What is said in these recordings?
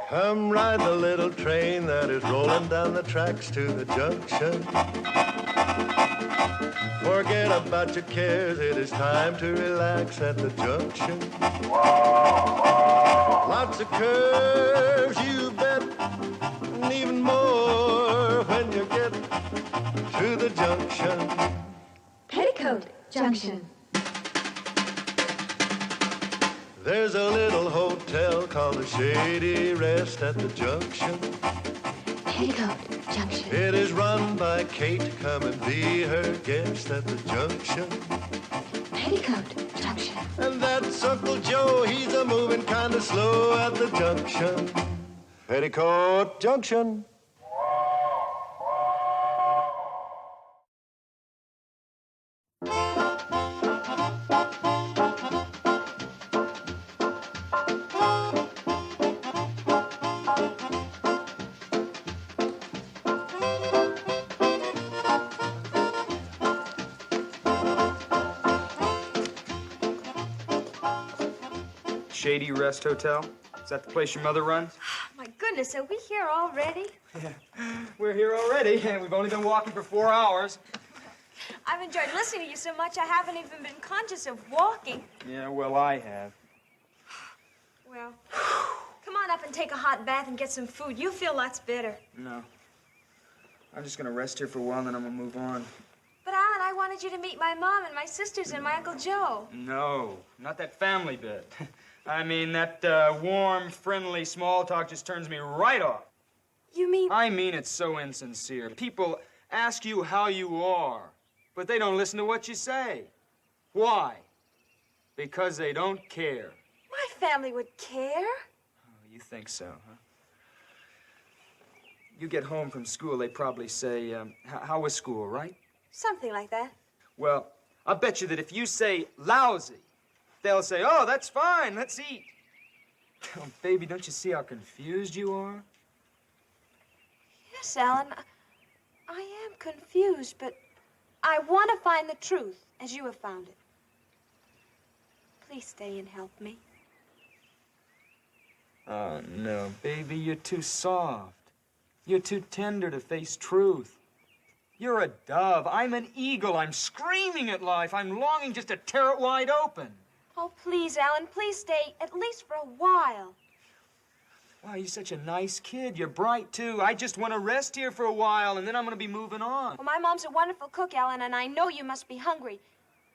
Come ride the little train that is rolling down the tracks to the junction. Forget about your cares, it is time to relax at the junction. Lots of curves, you bet, and even more when you get to the junction. Peoticoat Junction. There's a little hotel called the Shady Rest at the junction. Peoticoat Junction. It is run by Kate. Come and be her guest at the junction. Peoticoat Junction. And that's Uncle Joe. He's a moving kind of slow at the junction. Peoticoat Junction. Shady Rest Hotel? Is that the place your mother runs? My goodness, are we here already? Yeah, we're here already, and we've only been walking for 4 hours. I've enjoyed listening to you so much I haven't even been conscious of walking. Yeah, well, I have. Well, come on up and take a hot bath and get some food. You feel lots better. No. I'm just gonna rest here for a while, and then I'm gonna move on. But, Alan, I wanted you to meet my mom and my sisters and my Uncle Joe. No, not that family bit. I mean, that warm, friendly small talk just turns me right off. You mean... I mean it's so insincere. People ask you how you are, but they don't listen to what you say. Why? Because they don't care. My family would care. Oh, you think so, huh? You get home from school, they probably say, how was school, right? Something like that. Well, I'll bet you that if you say lousy, they'll say, oh, that's fine, let's eat. Oh, baby, don't you see how confused you are? Yes, Alan, I am confused, but I want to find the truth, as you have found it. Please stay and help me. Oh, no, baby, you're too soft. You're too tender to face truth. You're a dove. I'm an eagle. I'm screaming at life. I'm longing just to tear it wide open. Oh, please, Alan, please stay, at least for a while. Wow, you're such a nice kid. You're bright, too. I just want to rest here for a while, and then I'm going to be moving on. Well, my mom's a wonderful cook, Alan, and I know you must be hungry.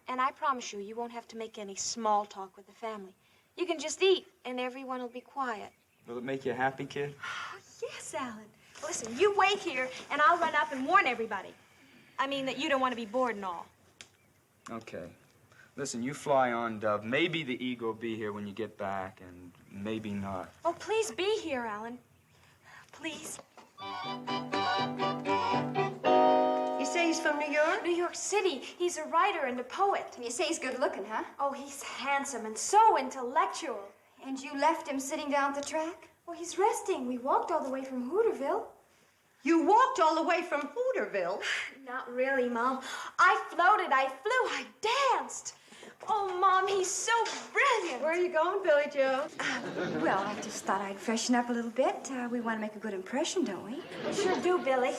And I promise you, you won't have to make any small talk with the family. You can just eat, and everyone will be quiet. Will it make you happy, kid? Oh, yes, Alan. Listen, you wait here, and I'll run up and warn everybody. I mean that you don't want to be bored and all. Okay. Listen, you fly on, Dove. Maybe the eagle will be here when you get back, and maybe not. Oh, please be here, Alan. Please. You say he's from New York? New York City. He's a writer and a poet. You say he's good looking, huh? Oh, he's handsome and so intellectual. And you left him sitting down at the track? Well, he's resting. We walked all the way from Hooterville. You walked all the way from Hooterville? Not really, Mom. I floated, I flew, I danced. Oh, Mom, he's so brilliant. Where are you going, Billy Joe? Well, I just thought I'd freshen up a little bit. We want to make a good impression, don't we? We sure do, Billy.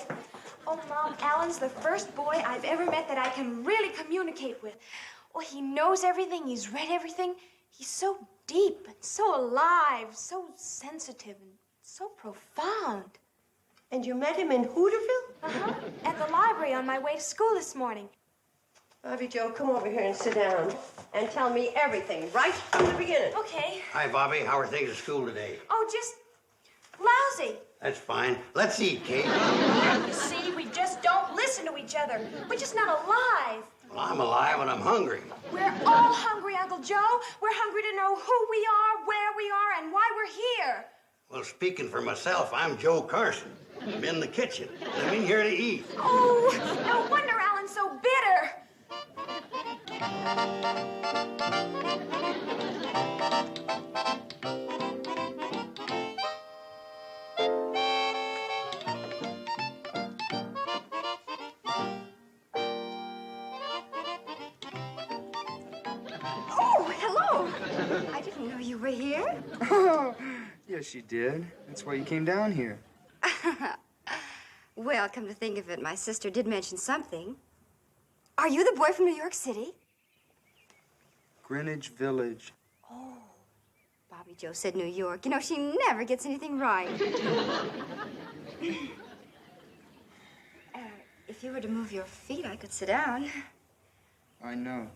Oh, Mom, Alan's the first boy I've ever met that I can really communicate with. Oh, he knows everything, he's read everything. He's so deep and so alive, so sensitive and so profound. And you met him in Hooterville? Uh-huh. At the library on my way to school this morning. Bobby Joe, come over here and sit down and tell me everything right from the beginning. Okay. Hi, Bobby. How are things at school today? Oh, just lousy. That's fine. Let's eat, Kate. You see, we just don't listen to each other. We're just not alive. Well, I'm alive and I'm hungry. We're all hungry, Uncle Joe. We're hungry to know who we are, where we are, and why we're here. Well, speaking for myself, I'm Joe Carson. I'm in the kitchen. I'm in here to eat. Oh, no wonder Alan's so bitter. Oh, hello. I didn't know you were here. Oh, Yes, you did. That's why you came down here. Well, come to think of it, my sister did mention something. Are you the boy from New York City? Greenwich Village. Oh, Bobby Joe said New York. You know, she never gets anything right. If you were to move your feet, I could sit down. I know.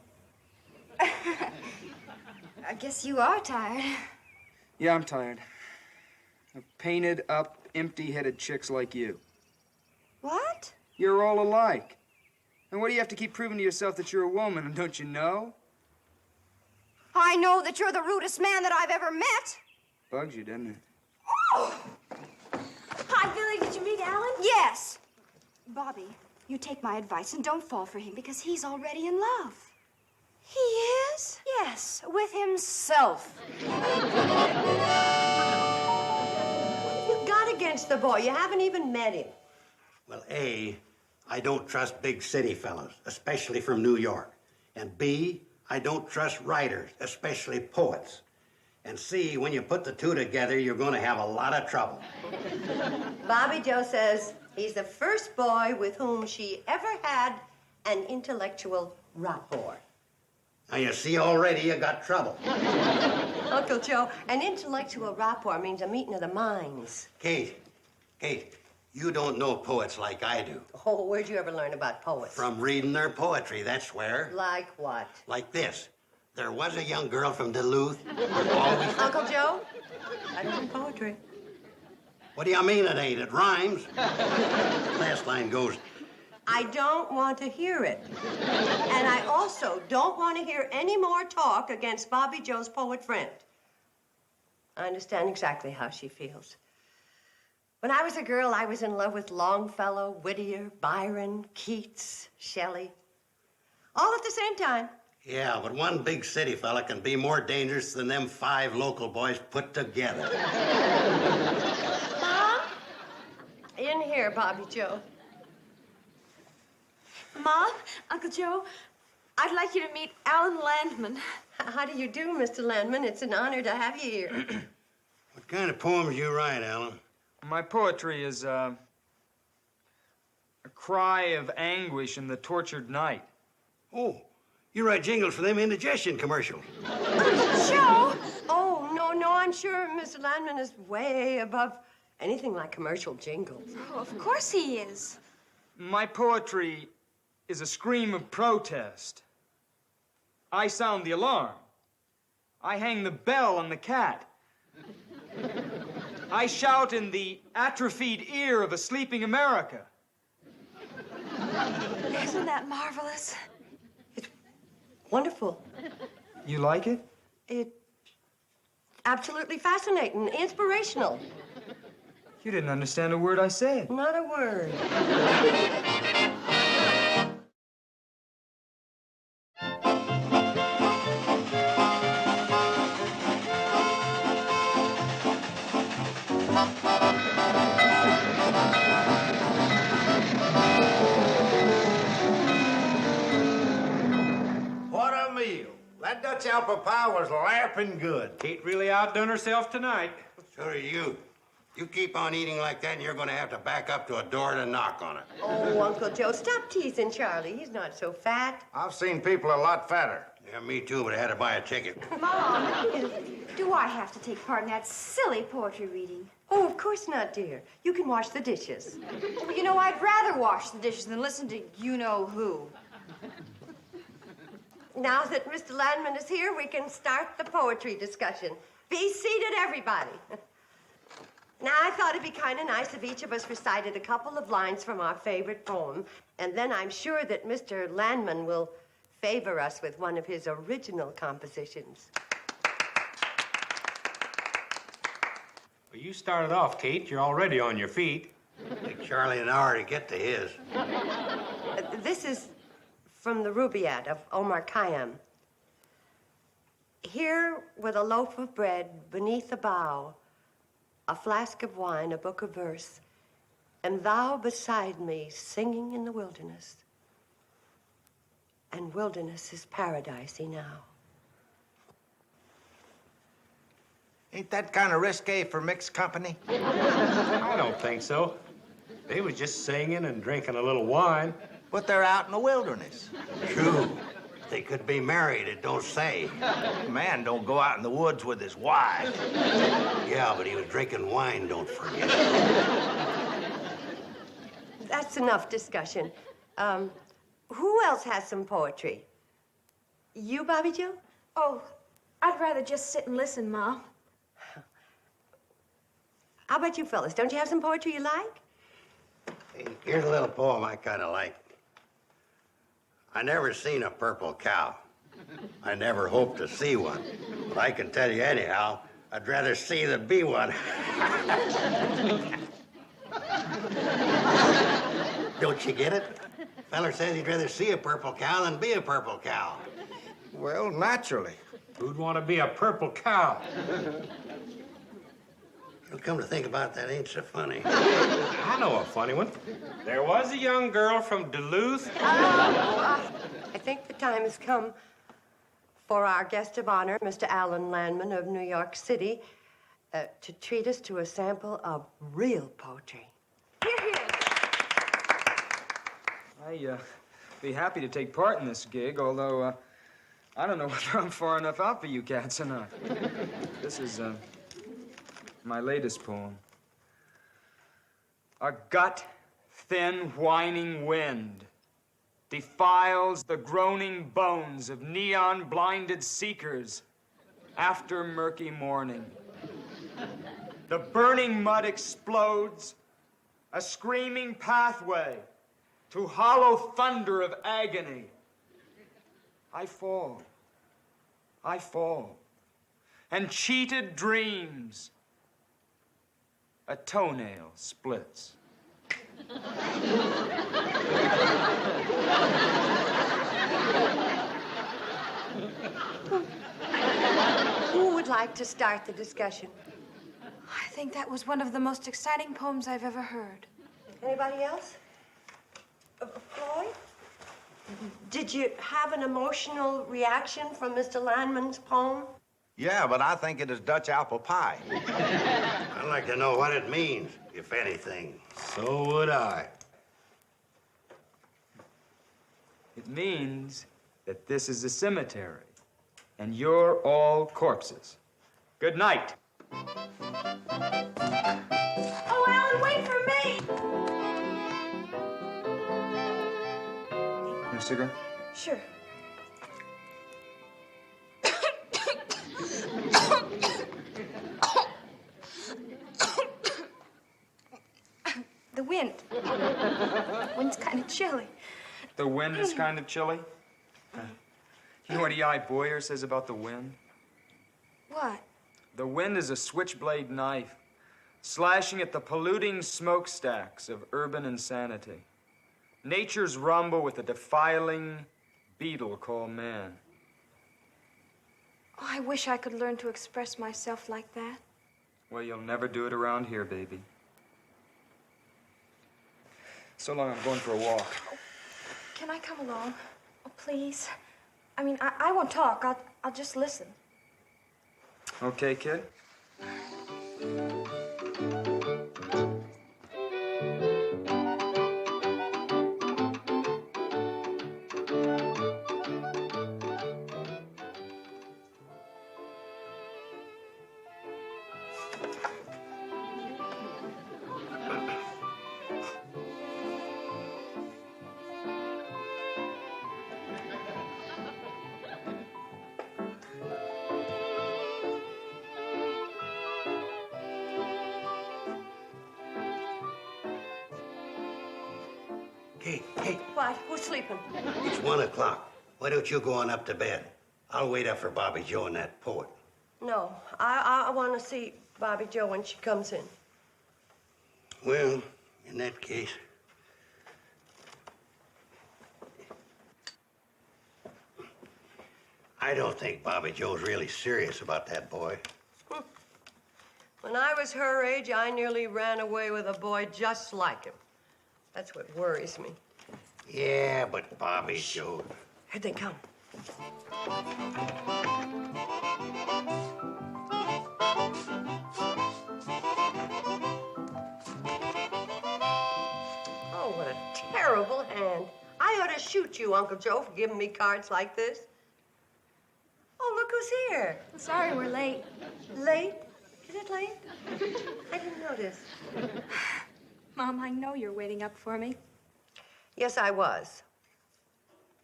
I guess you are tired. Yeah, I'm tired. Of painted up, empty-headed chicks like you. What? You're all alike. And what do you have to keep proving to yourself that you're a woman, don't you know? I know that you're the rudest man that I've ever met. Bugs you, doesn't it? Oh! Hi, Billy. Did you meet Alan? Yes. Bobby, you take my advice and don't fall for him because he's already in love. He is? Yes, with himself. What have you got against the boy? You haven't even met him. Well, A, I don't trust big city fellas, especially from New York. And B, I don't trust writers, especially poets. And C, when you put the two together, you're going to have a lot of trouble. Bobby Joe says he's the first boy with whom she ever had an intellectual rapport. Now, you see already you got trouble. Uncle Joe, an intellectual rapport means a meeting of the minds. Kate, you don't know poets like I do. Oh, where'd you ever learn about poets? From reading their poetry, that's where. Like what? Like this. There was a young girl from Duluth. Always... Uncle Joe, I don't know poetry. What do you mean it ain't? It rhymes. Last line goes, I don't want to hear it. And I also don't want to hear any more talk against Bobby Joe's poet friend. I understand exactly how she feels. When I was a girl, I was in love with Longfellow, Whittier, Byron, Keats, Shelley. All at the same time. yeah, but one big city fella can be more dangerous than them 5 local boys put together. Mom? In here, Bobby Joe. Mom, Uncle Joe, I'd like you to meet Alan Landman. How do you do, Mr. Landman? It's an honor to have you here. What kind of poems you write, Alan? My poetry is, a cry of anguish in the tortured night. Oh, you write jingles for them indigestion commercials. Joe! Oh, no, I'm sure Mr. Landman is way above anything like commercial jingles. Oh, of course he is. My poetry is a scream of protest. I sound the alarm. I hang the bell on the cat. I shout in the atrophied ear of a sleeping America. Isn't that marvelous? Wonderful. You like it? It's absolutely fascinating, inspirational. You didn't understand a word I said. Not a word. What a meal. That Dutch apple pie was laughing good. Kate really outdone herself tonight. So are you. You keep on eating like that, and you're going to have to back up to a door to knock on it. Oh, Uncle Joe, stop teasing Charlie. He's not so fat. I've seen people a lot fatter. Yeah, me too, but I had to buy a ticket. Mom, do I have to take part in that silly poetry reading? Oh, of course not, dear. You can wash the dishes. Well, you know, I'd rather wash the dishes than listen to you-know-who. Now that Mr. Landman is here, we can start the poetry discussion. Be seated, everybody. Now, I thought it'd be kind of nice if each of us recited a couple of lines from our favorite poem, and then I'm sure that Mr. Landman will favor us with one of his original compositions. Well, you started off, Kate. You're already on your feet. Take Charlie an hour to get to his. This is from the Rubaiyat of Omar Khayyam. Here with a loaf of bread beneath a bough, a flask of wine, a book of verse, and thou beside me singing in the wilderness. And wilderness is paradisey now. Ain't that kind of risque for mixed company? I don't think so. They was just singing and drinking a little wine. But they're out in the wilderness. True. They could be married, it don't say. Man don't go out in the woods with his wife. Yeah, but he was drinking wine, don't forget. That's enough discussion. Who else has some poetry? You, Bobbie Jo? Oh, I'd rather just sit and listen, Mom. How about you fellas? Don't you have some poetry you like? Hey, here's a little poem I kind of like. I never seen a purple cow. I never hoped to see one. But I can tell you anyhow, I'd rather see than be one. Don't you get it? Feller says he'd rather see a purple cow than be a purple cow. Well, naturally. Who'd want to be a purple cow? Well, come to think about that, ain't so funny. I know a funny one. There was a young girl from Duluth. I think the time has come for our guest of honor, Mr. Alan Landman of New York City, to treat us to a sample of real poetry. I'd be happy to take part in this gig, although I don't know whether I'm far enough out for you cats or not. This is my latest poem. A gut-thin, whining wind defiles the groaning bones of neon-blinded seekers after murky morning. The burning mud explodes, a screaming pathway to hollow thunder of agony. I fall, and cheated dreams. A toenail splits. Who would like to start the discussion? I think that was one of the most exciting poems I've ever heard. Anybody else? Floyd? Did you have an emotional reaction from Mr. Landman's poem? Yeah, but I think it is Dutch apple pie. I'd like to know what it means, if anything. So would I. It means that this is a cemetery, and you're all corpses. Good night. Oh, Alan, wait for me! No cigarette? Sure. The wind. The wind's kind of chilly. The wind is kind of chilly. You know what E.I. Boyer says about the wind? What? The wind is a switchblade knife, slashing at the polluting smokestacks of urban insanity. Nature's rumble with a defiling beetle called man. Oh, I wish I could learn to express myself like that. Well, you'll never do it around here, baby. So long, I'm going for a walk. Can I come along? Oh, please. I mean, I won't talk. I'll just listen. Okay, kid? Hey, What? Who's sleeping? it's 1 o'clock. Why don't you go on up to bed? I'll wait up for Bobbie Jo and that poet. No, I want to see Bobbie Jo when she comes in. Well, in that case... I don't think Bobbie Jo's really serious about that boy. When I was her age, I nearly ran away with a boy just like him. That's what worries me. Yeah, but Bobbie Jo... Here they come. terrible hand. I ought to shoot you, Uncle Joe, for giving me cards like this. Oh, look who's here. Sorry we're late. Late? Is it late? I didn't notice. Mom, I know you're waiting up for me. Yes, I was.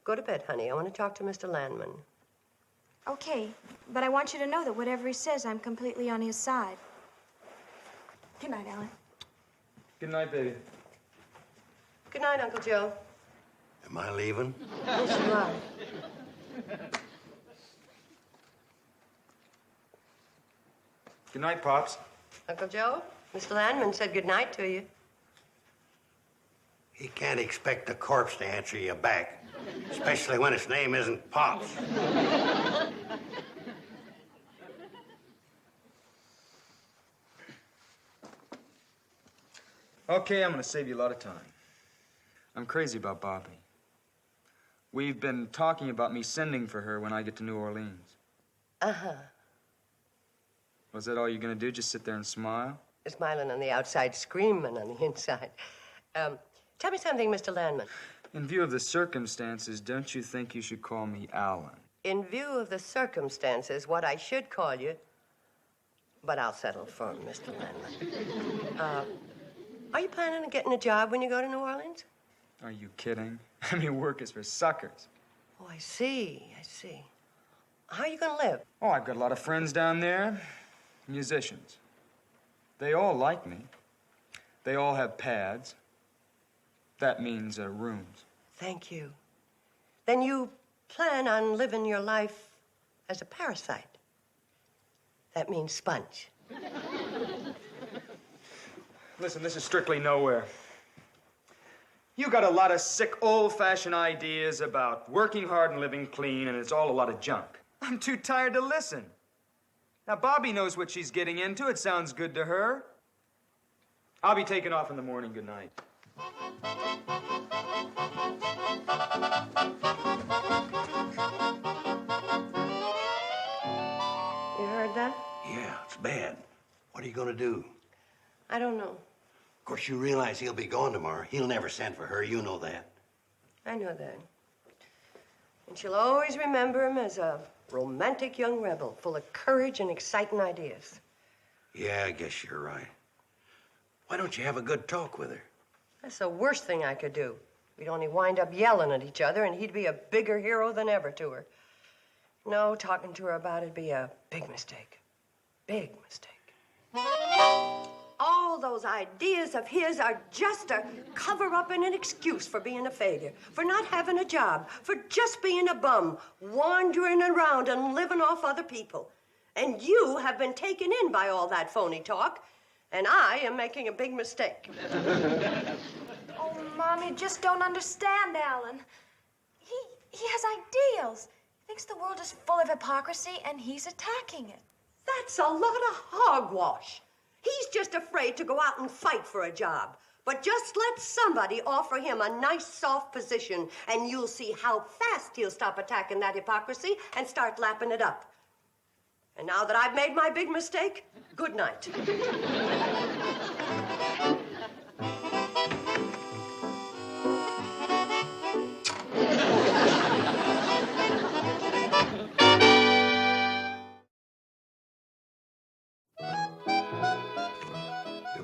Go to bed, honey. I want to talk to Mr. Landman. Okay, but I want you to know that whatever he says, I'm completely on his side. Good night, Alan. Good night, baby. Good night, Uncle Joe. Am I leaving? Yes, you are. Good night, Pops. Uncle Joe, Mr. Landman said good night to you. He can't expect a corpse to answer you back, especially when its name isn't Pops. Okay, I'm gonna save you a lot of time. I'm crazy about Bobbie. We've been talking about me sending for her when I get to New Orleans. Uh-huh. Was that all you're gonna do? Just sit there and smile? Smiling on the outside, screaming on the inside. Tell me something, Mr. Landman. In view of the circumstances, don't you think you should call me Alan? In view of the circumstances, what I should call you, but I'll settle for Mr. Landman. Are you planning on getting a job when you go to New Orleans? Are you kidding? I mean, work is for suckers. Oh, I see. How are you going to live? Oh, I've got a lot of friends down there, musicians. They all like me. They all have pads. That means rooms. Thank you. Then you plan on living your life as a parasite. That means sponge. Listen, this is strictly nowhere. You got a lot of sick, old-fashioned ideas about working hard and living clean, and it's all a lot of junk. I'm too tired to listen. Now, Bobbie knows what she's getting into. It sounds good to her. I'll be taking off in the morning. Good night. You heard that? Yeah, it's bad. What are you going to do? I don't know. Of course, you realize he'll be gone tomorrow. He'll never send for her. You know that. I know that. And she'll always remember him as a romantic young rebel, full of courage and exciting ideas. Yeah, I guess you're right. Why don't you have a good talk with her? That's the worst thing I could do. We'd only wind up yelling at each other, and he'd be a bigger hero than ever to her. No, talking to her about it'd be a big mistake. Big mistake. All those ideas of his are just a cover-up and an excuse for being a failure, for not having a job, for just being a bum, wandering around and living off other people. And you have been taken in by all that phony talk, and I am making a big mistake. Oh, Mom, you just don't understand, Alan. He has ideals. He thinks the world is full of hypocrisy, and he's attacking it. That's a lot of hogwash. He's just afraid to go out and fight for a job. But just let somebody offer him a nice, soft position, and you'll see how fast he'll stop attacking that hypocrisy and start lapping it up. And now that I've made my big mistake, good night.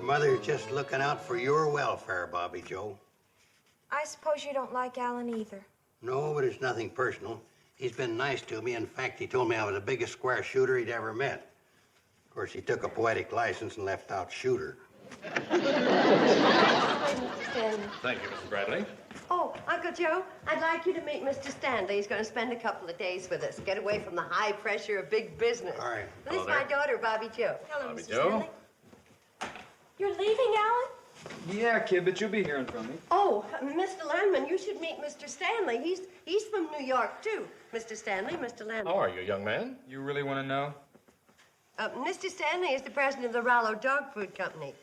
Mother's just looking out for your welfare, Bobbie Joe. I suppose you don't like Alan either. No, but it's nothing personal. He's been nice to me. In fact, he told me I was the biggest square shooter he'd ever met. Of course, he took a poetic license and left out shooter. Thank Thank you, Mrs. Bradley. Oh, Uncle Joe, I'd like you to meet Mr. Stanley. He's going to spend a couple of days with us. Get away from the high pressure of big business. All right. This is Hello my there. daughter, Bobbie Joe. Hello, Bobbie Mr. Joe. Stanley. You're leaving, Alan? Yeah, kid, but you'll be hearing from me. Oh, Mr. Landman, you should meet Mr. Stanley. He's from New York, too. Mr. Stanley, Mr. Landman. How are you, young man? You really want to know? Mr. Stanley is the president of the Rollo Dog Food Company.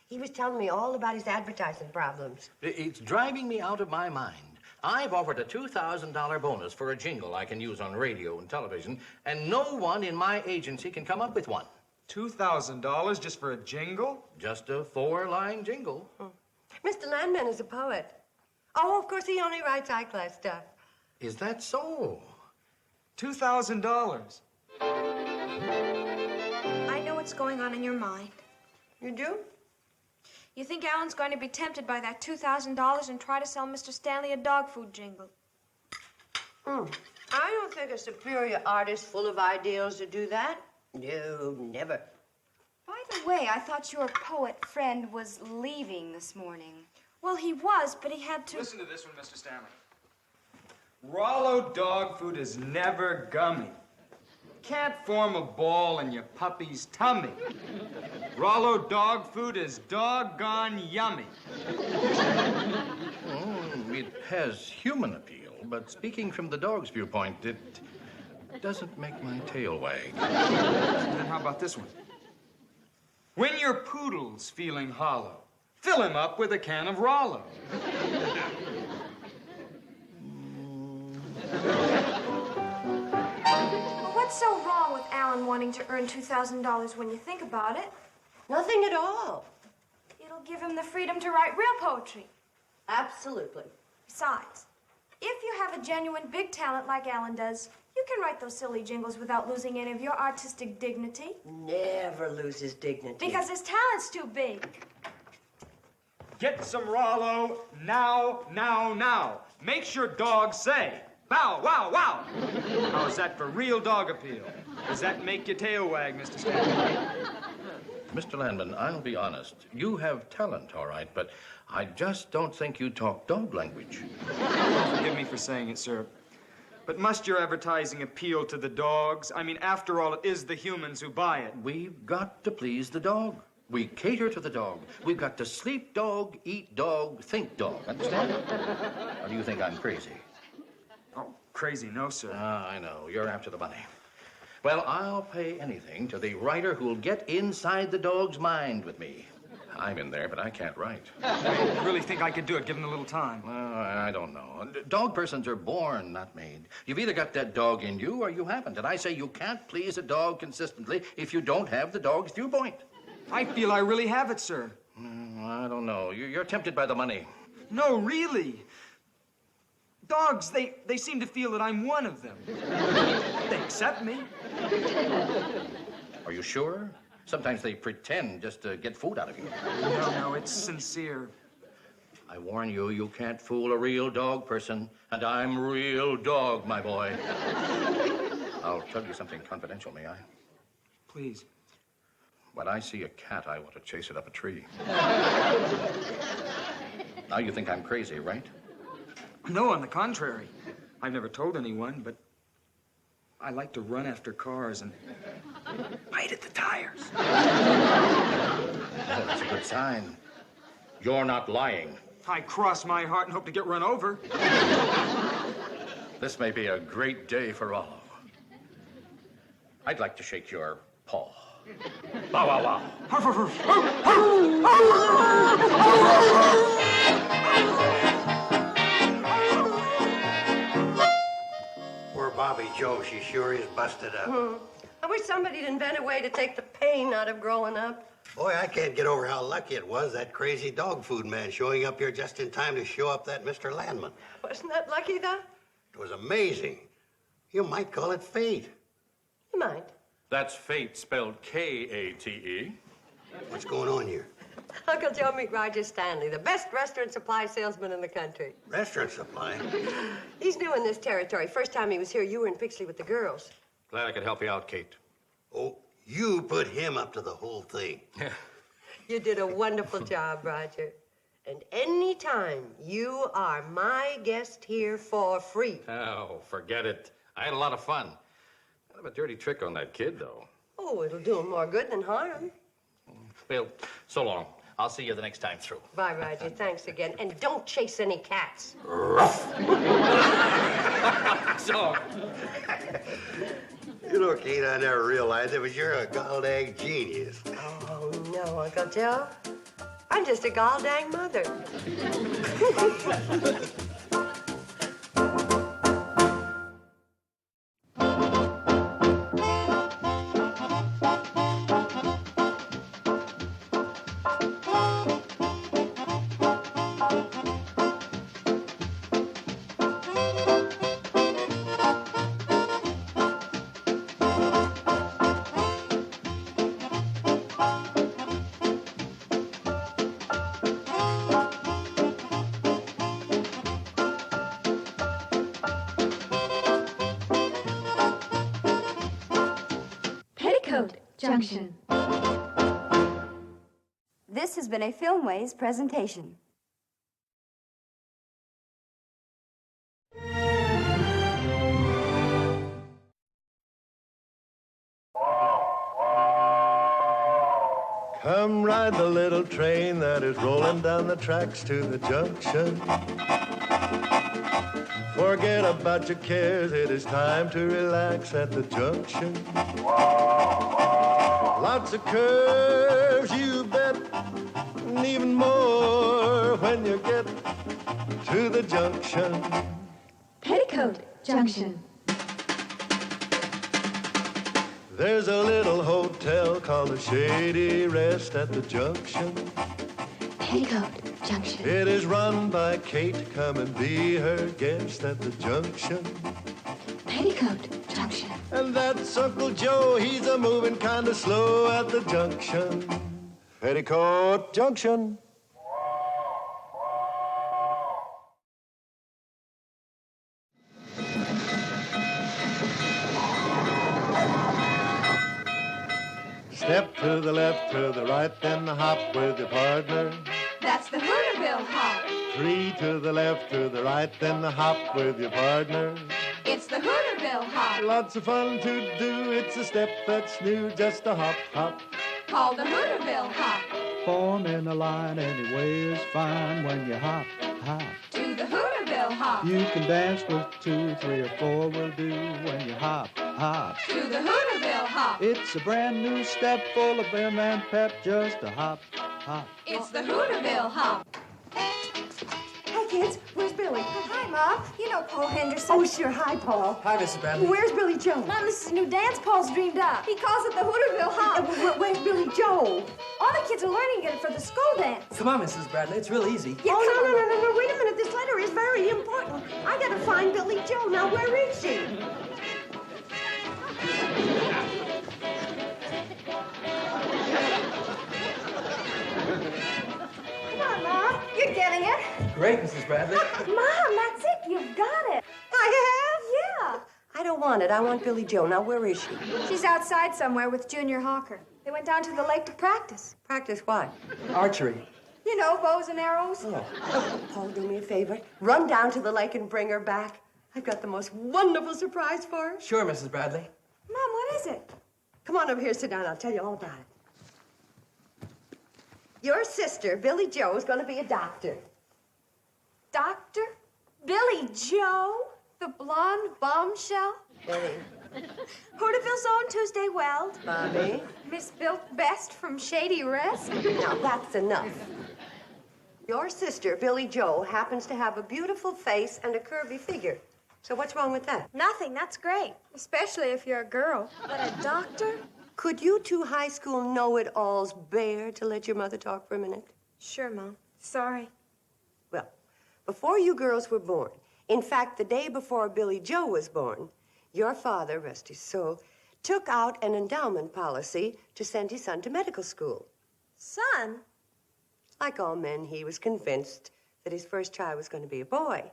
He was telling me all about his advertising problems. It's driving me out of my mind. I've offered a $2,000 bonus for a jingle I can use on radio and television, and no one in my agency can come up with one. $2,000 just for a jingle? Just a 4-line jingle. Mr. Landman is a poet. Oh, of course, he only writes high-class stuff. Is that so? $2,000. I know what's going on in your mind. You do? You think Alan's going to be tempted by that $2,000 and try to sell Mr. Stanley a dog food jingle. I don't think a superior artist full of ideals would do that. No, never. By the way, I thought your poet friend was leaving this morning. Well, he was, but he had to... Listen to this one, Mr. Stanley. Rollo dog food is never gummy. Can't form a ball in your puppy's tummy. Rollo dog food is doggone yummy. It has human appeal, but speaking from the dog's viewpoint, it doesn't make my tail wag. And then how about this one? When your poodle's feeling hollow, fill him up with a can of Rollo. What's so wrong with Alan wanting to earn $2,000 when you think about it? Nothing at all. It'll give him the freedom to write real poetry. Absolutely. Besides, if you have a genuine big talent like Alan does, you can write those silly jingles without losing any of your artistic dignity. Never loses dignity. Because his talent's too big. Get some Rollo now, now, now. Makes your dog say, bow, wow, wow. How's that for real dog appeal? Does that make your tail wag, Mr. Stanley? Mr. Landman, I'll be honest. You have talent, all right, but I just don't think you talk dog language. Forgive me for saying it, sir. But must your advertising appeal to the dogs? I mean, after all, it is the humans who buy it. We've got to please the dog. We cater to the dog. We've got to sleep dog, eat dog, think dog. Understand? Or do you think I'm crazy? Oh, crazy, no, sir. I know. You're after the money. Well, I'll pay anything to the writer who'll get inside the dog's mind with me. I'm in there, but I can't write. I really think I could do it, given a little time. I don't know. Dog persons are born, not made. You've either got that dog in you or you haven't. And I say you can't please a dog consistently if you don't have the dog's viewpoint. I feel I really have it, sir. I don't know. You're tempted by the money. No, really. Dogs, they seem to feel that I'm one of them. They accept me. Are you sure? Sometimes they pretend just to get food out of you. No, it's sincere. I warn you, you can't fool a real dog person. And I'm real dog, my boy. I'll tell you something confidential, may I? Please. When I see a cat, I want to chase it up a tree. Now you think I'm crazy, right? No, on the contrary. I've never told anyone, but I like to run after cars and bite at the tires. Oh, that's a good sign. You're not lying. I cross my heart and hope to get run over. This may be a great day for Rollo. I'd like to shake your paw. Bow, wow, wow. Poor Bobbie Joe, she sure is busted up. I wish somebody'd invent a way to take the pain out of growing up. Boy, I can't get over how lucky it was, that crazy dog food man showing up here just in time to show up that Mr. Landman. Wasn't that lucky, though? It was amazing. You might call it fate. You might. That's fate spelled K-A-T-E. What's going on here? Uncle Joe, meet Roger Stanley, the best restaurant supply salesman in the country. Restaurant supply? He's new in this territory. First time he was here, you were in Pixley with the girls. Glad I could help you out, Kate. Oh, you put him up to the whole thing. You did a wonderful job, Roger. And anytime you are my guest here for free. Oh, forget it. I had a lot of fun. Kind of a dirty trick on that kid, though. Oh, it'll do him more good than harm. Well, so long. I'll see you the next time through. Bye, Roger. Thanks again. And don't chase any cats. So. You know, Kate, I never realized it, but you're a gall-dang genius. Oh, no, Uncle Joe. I'm just a gall-dang mother. Peoticoat Junction. This has been a Filmways presentation. Come ride the little train that is rolling down the tracks to the junction. Forget about your cares, it is time to relax at the junction. Lots of curves, you bet, and even more when you get to the junction. Peoticoat Junction. There's a little hotel called the Shady Rest at the junction. Peoticoat Junction. It is run by Kate. Come and be her guest at the junction. Petticoat Junction. And that's Uncle Joe. He's a moving kind of slow at the junction. Petticoat Junction. Step to the left, to the right, then the hop with your partner. That's the Hooterville hop. 3 to the left, to the right, then the hop with your partner. It's the Hooterville hop. Lots of fun to do, it's a step that's new, just a hop, hop. Called the Hooterville hop. Form in a line anyway is fine when you hop, hop. To the Hooterville hop. You can dance with 2, 3, or 4 will do when you hop, hop. To the Hooterville hop. It's a brand new step full of vim and pep, just a hop, hop. It's the Hooterville hop. Hi, kids. Where's Billy? Hi, Mom. You know Paul Henderson. Oh, sure. Hi, Paul. Hi, Mrs. Bradley. Where's Billy Joe? Mom, this is a new dance Paul's dreamed up. He calls it the Hooterville hop. Where's Billy Joe? All the kids are learning it for the school dance. Come on, Mrs. Bradley. It's real easy. Yeah, no. Wait a minute. This letter is very important. I gotta find Billy Joe. Now, where is she? Come on, Mom. You're getting it. Great, Mrs. Bradley. Mom, that's it. You've got it. I Yeah. have? I don't want it. I want Billy Joe. Now, where is she? She's outside somewhere with Junior Hawker. They went down to the lake to practice. Practice what? Archery. You know, bows and arrows. Paul, do me a favor. Run down to the lake and bring her back. I've got the most wonderful surprise for her. Sure, Mrs. Bradley. Mom, what is it? Come on over here, sit down. I'll tell you all about it. Your sister, Billy Joe, is going to be a doctor. Doctor? Billy Joe? The blonde bombshell? Billy. Hooterville's own Tuesday Weld. Bobbie. Miss Built Best from Shady Rest. Now, that's enough. Your sister, Billy Joe, happens to have a beautiful face and a curvy figure. So what's wrong with that? Nothing, that's great. Especially if you're a girl. But a doctor? Could you two high school know-it-alls bear to let your mother talk for a minute? Sure, Mom. Sorry. Well, before you girls were born, in fact, the day before Billy Joe was born, your father, rest his soul, took out an endowment policy to send his son to medical school. Son? Like all men, he was convinced that his first child was going to be a boy.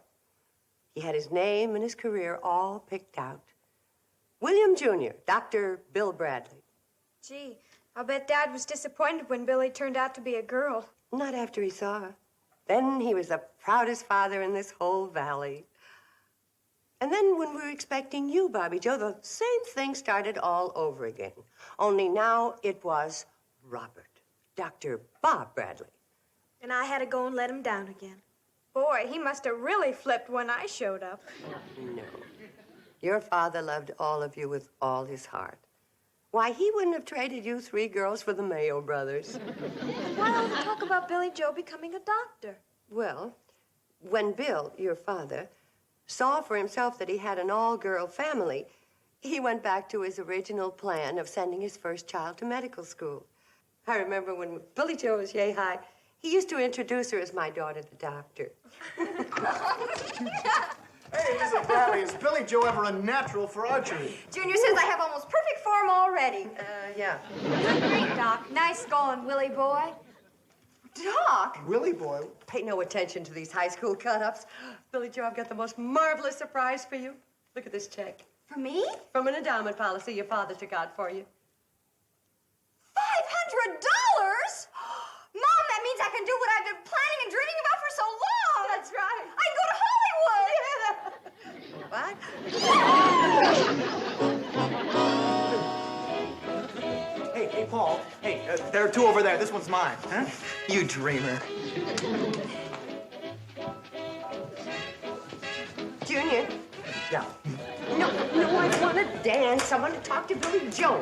He had his name and his career all picked out. William Jr., Dr. Bill Bradley. Gee, I'll bet Dad was disappointed when Billy turned out to be a girl. Not after he saw her. Then he was the proudest father in this whole valley. And then when we were expecting you, Bobbie Joe, the same thing started all over again. Only now it was Robert, Dr. Bob Bradley. And I had to go and let him down again. Boy, he must have really flipped when I showed up. No. Your father loved all of you with all his heart. Why, he wouldn't have traded you 3 girls for the Mayo brothers. Why all the talk about Billy Joe becoming a doctor? Well, when Bill, your father, saw for himself that he had an all-girl family, he went back to his original plan of sending his first child to medical school. I remember when Billy Joe was yay high, he used to introduce her as my daughter, the doctor. Hey, Mrs. Bradley, is Billy Joe ever a natural for archery? Junior says I have almost perfect form already. Yeah. Great, Doc. Nice going, Willie boy. Doc! Willie boy? Pay no attention to these high school cut-ups. Billy Joe, I've got the most marvelous surprise for you. Look at this check. For me? From an endowment policy your father took out for you. Hey, Paul. Hey, there are two over there. This one's mine. Huh? You dreamer. Junior. Yeah. No, I want to dance. I want to talk to Billy Joe.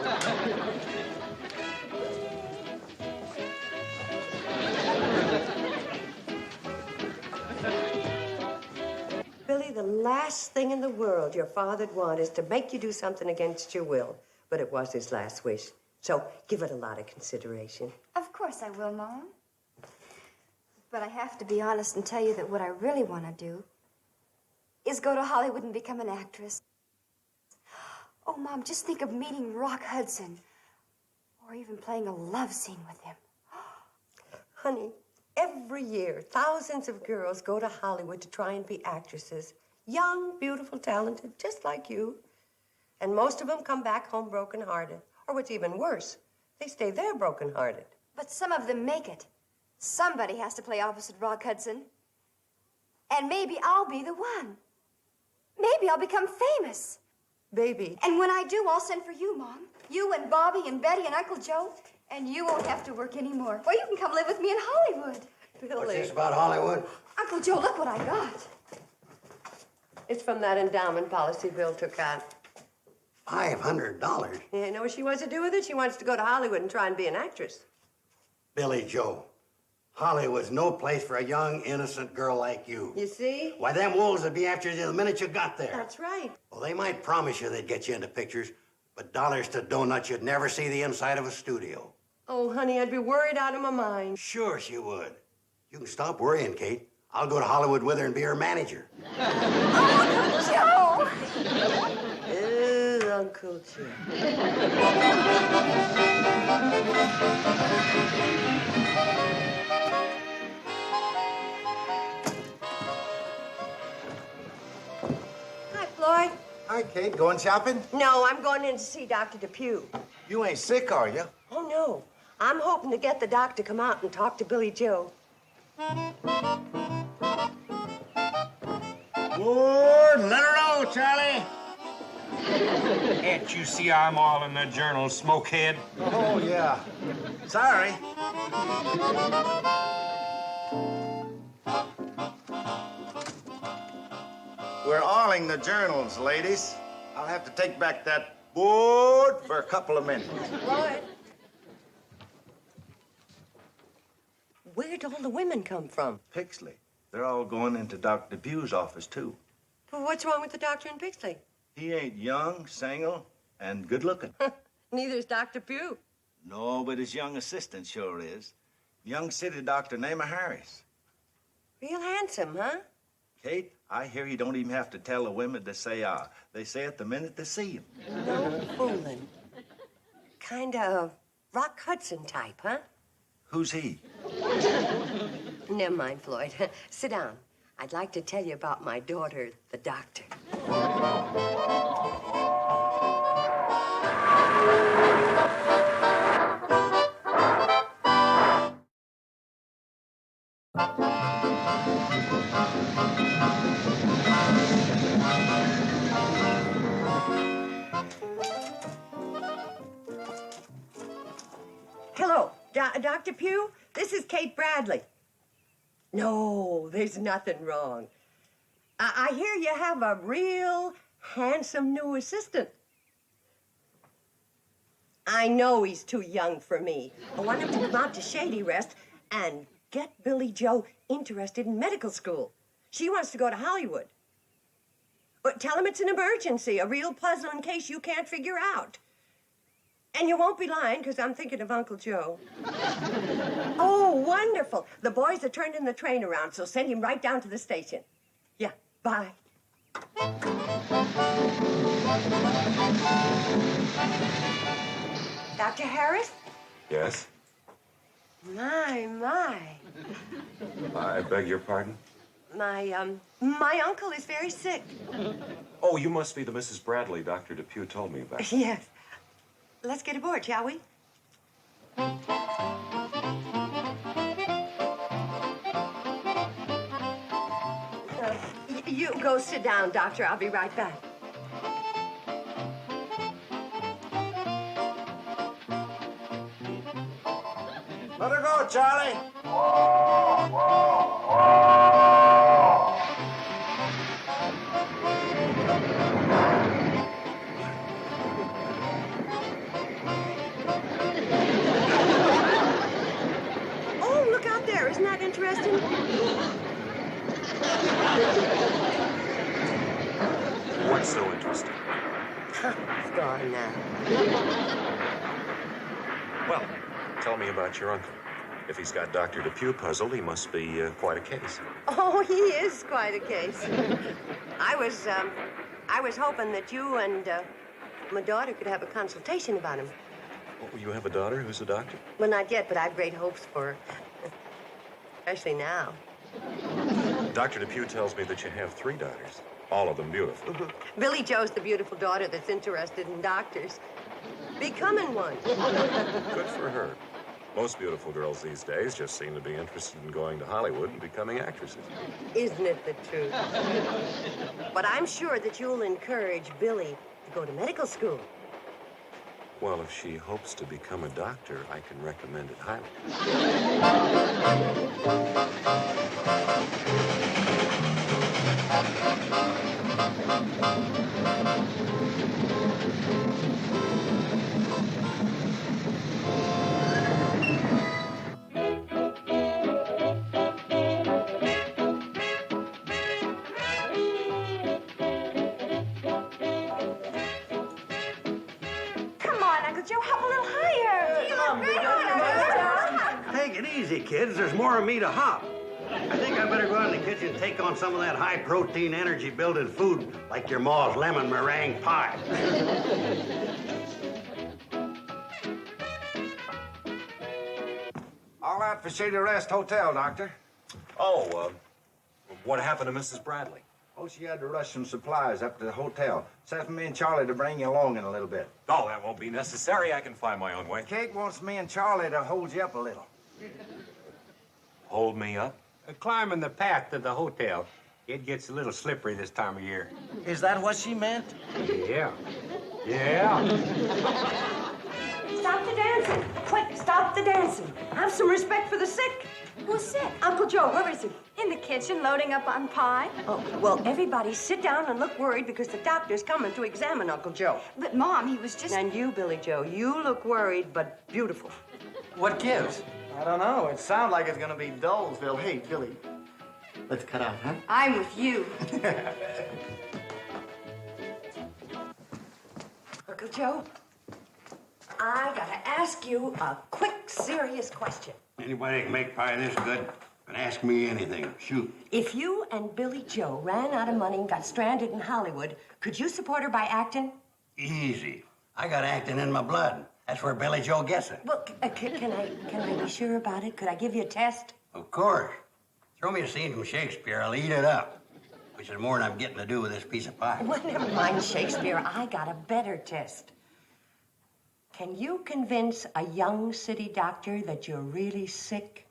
Billy, the last thing in the world your father'd want is to make you do something against your will. But it was his last wish. So give it a lot of consideration. Of course I will, Mom. But I have to be honest and tell you that what I really want to do is go to Hollywood and become an actress. Oh, Mom, just think of meeting Rock Hudson or even playing a love scene with him. Honey, every year, thousands of girls go to Hollywood to try and be actresses. Young, beautiful, talented, just like you. And most of them come back home broken-hearted. Or what's even worse, they stay there broken-hearted. But some of them make it. Somebody has to play opposite Rock Hudson. And maybe I'll be the one. Maybe I'll become famous. Baby. And when I do, I'll send for you, Mom. You and Bobby and Betty and Uncle Joe. And you won't have to work anymore. Or you can come live with me in Hollywood. Billy. What's this about Hollywood? Uncle Joe, look what I got. It's from that endowment policy Bill took out. $500? You know what she wants to do with it? She wants to go to Hollywood and try and be an actress. Billy Joe, Hollywood's no place for a young, innocent girl like you. You see? Why, them wolves would be after you the minute you got there. That's right. Well, they might promise you they'd get you into pictures, but dollars to donuts, you'd never see the inside of a studio. Oh, honey, I'd be worried out of my mind. Sure she would. You can stop worrying, Kate. I'll go to Hollywood with her and be her manager. Oh, Uncle Joe! Ooh, Uncle Joe. Hi, Floyd. Hi, Kate. Going shopping? No, I'm going in to see Dr. Depew. You ain't sick, are you? Oh, no. I'm hoping to get the doc to come out and talk to Billy Joe. Lord, let her know, Charlie. Can't you see I'm all in the journal, smokehead? Oh, yeah. Sorry. We're awling the journals, ladies. I'll have to take back that board for a couple of minutes. Floyd. Where'd all the women come from? Pixley. They're all going into Dr. Depew's office, too. Well, what's wrong with the doctor in Pixley? He ain't young, single, and good-looking. Neither's Dr. Pugh. No, but his young assistant sure is. Young city doctor named Harris. Real handsome, huh? Kate, I hear you don't even have to tell the women to say ah. They say it the minute they see him. No fooling. Kind of Rock Hudson type, huh? Who's he? Never mind, Floyd. Sit down. I'd like to tell you about my daughter, the doctor. Hello, Dr. Pugh? This is Kate Bradley. No, there's nothing wrong. I hear you have a real handsome new assistant. I know he's too young for me. I want him to come out to Shady Rest and get Billy Joe interested in medical school. She wants to go to Hollywood. But tell him it's an emergency, a real puzzling case you can't figure out. And you won't be lying, because I'm thinking of Uncle Joe. Oh, wonderful. The boys are turning the train around, so send him right down to the station. Yeah, bye. Dr. Harris? Yes? My. I beg your pardon? My uncle is very sick. Oh, you must be the Mrs. Bradley Dr. Depew told me about. Yes. Let's get aboard, shall we? You go sit down, Doctor. I'll be right back. Let her go, Charlie. Oh, look out there. Isn't that interesting? What's so interesting? It's gone now. Well, tell me about your uncle. If he's got Dr. Depew puzzled, he must be quite a case. Oh, he is quite a case. I was hoping that you and my daughter could have a consultation about him. Oh, you have a daughter who's a doctor? Well, not yet, but I have great hopes for her. Especially now. Dr. Depew tells me that you have 3 daughters, all of them beautiful. Billy Joe's the beautiful daughter that's interested in doctors. Becoming one. Good for her. Most beautiful girls these days just seem to be interested in going to Hollywood and becoming actresses. Isn't it the truth? But I'm sure that you'll encourage Billy to go to medical school. Well, if she hopes to become a doctor, I can recommend it highly. Come on, Uncle Joe, hop a little higher. You look great on Uncle Joe. Take it easy, kids. There's more of me to hop. I think I better go out in the kitchen and take on some of that high-protein, energy-building food like your ma's lemon meringue pie. All out for Shady Rest Hotel, Doctor. Oh, what happened to Mrs. Bradley? Oh, she had to rush some supplies up to the hotel. Sent for me and Charlie to bring you along in a little bit. Oh, that won't be necessary. I can find my own way. Kate wants me and Charlie to hold you up a little. Hold me up? Climbing the path to the hotel, it gets a little slippery this time of year. Is that what she meant? Yeah. Yeah. Stop the dancing. Quick, stop the dancing. Have some respect for the sick. Who's sick? Uncle Joe, where is he? In the kitchen, loading up on pie. Oh, well, everybody sit down and look worried because the doctor's coming to examine Uncle Joe. But, Mom, he was just... And you, Billy Joe, you look worried but beautiful. What gives? I don't know. It sounds like it's gonna be Dolesville. Hey, Billy, let's cut out, huh? I'm with you. Uncle Joe, I gotta ask you a quick, serious question. Anybody can make pie this good can ask me anything. Shoot. If you and Billy Joe ran out of money and got stranded in Hollywood, could you support her by acting? Easy. I got acting in my blood. That's where Billy Joe gets it. Well, can I be sure about it? Could I give you a test? Of course. Throw me a scene from Shakespeare. I'll eat it up. Which is more than I'm getting to do with this piece of pie. Well, never mind Shakespeare. I got a better test. Can you convince a young city doctor that you're really sick?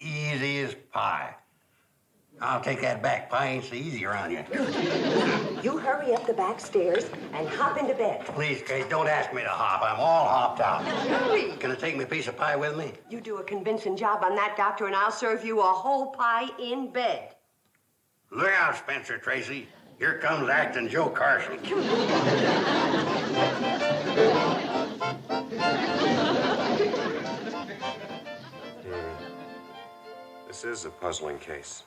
Easy as pie. I'll take that back. Pie ain't so easy around here. You hurry up the back stairs and hop into bed. Please, Kate, don't ask me to hop. I'm all hopped out. Hurry! Can I take my piece of pie with me? You do a convincing job on that, doctor, and I'll serve you a whole pie in bed. Look out, Spencer Tracy. Here comes acting Joe Carson. This is a puzzling case.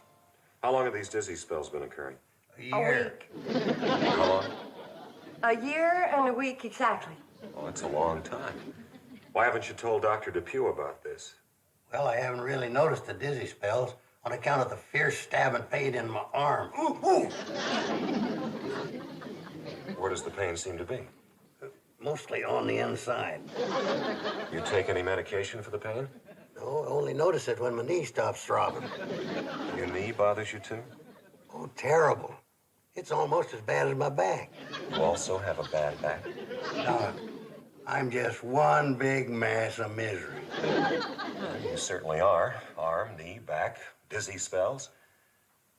How long have these dizzy spells been occurring? A year. How long? A year and a week exactly. Oh, that's a long time. Why haven't you told Dr. Depew about this? Well, I haven't really noticed the dizzy spells on account of the fierce stabbing pain in my arm. Ooh, ooh. Where does the pain seem to be? Mostly on the inside. You take any medication for the pain? No, I only notice it when my knee stops throbbing. Your knee bothers you too? Oh, terrible. It's almost as bad as my back. You also have a bad back. Doc, I'm just one big mass of misery. You certainly are. Arm, knee, back, dizzy spells.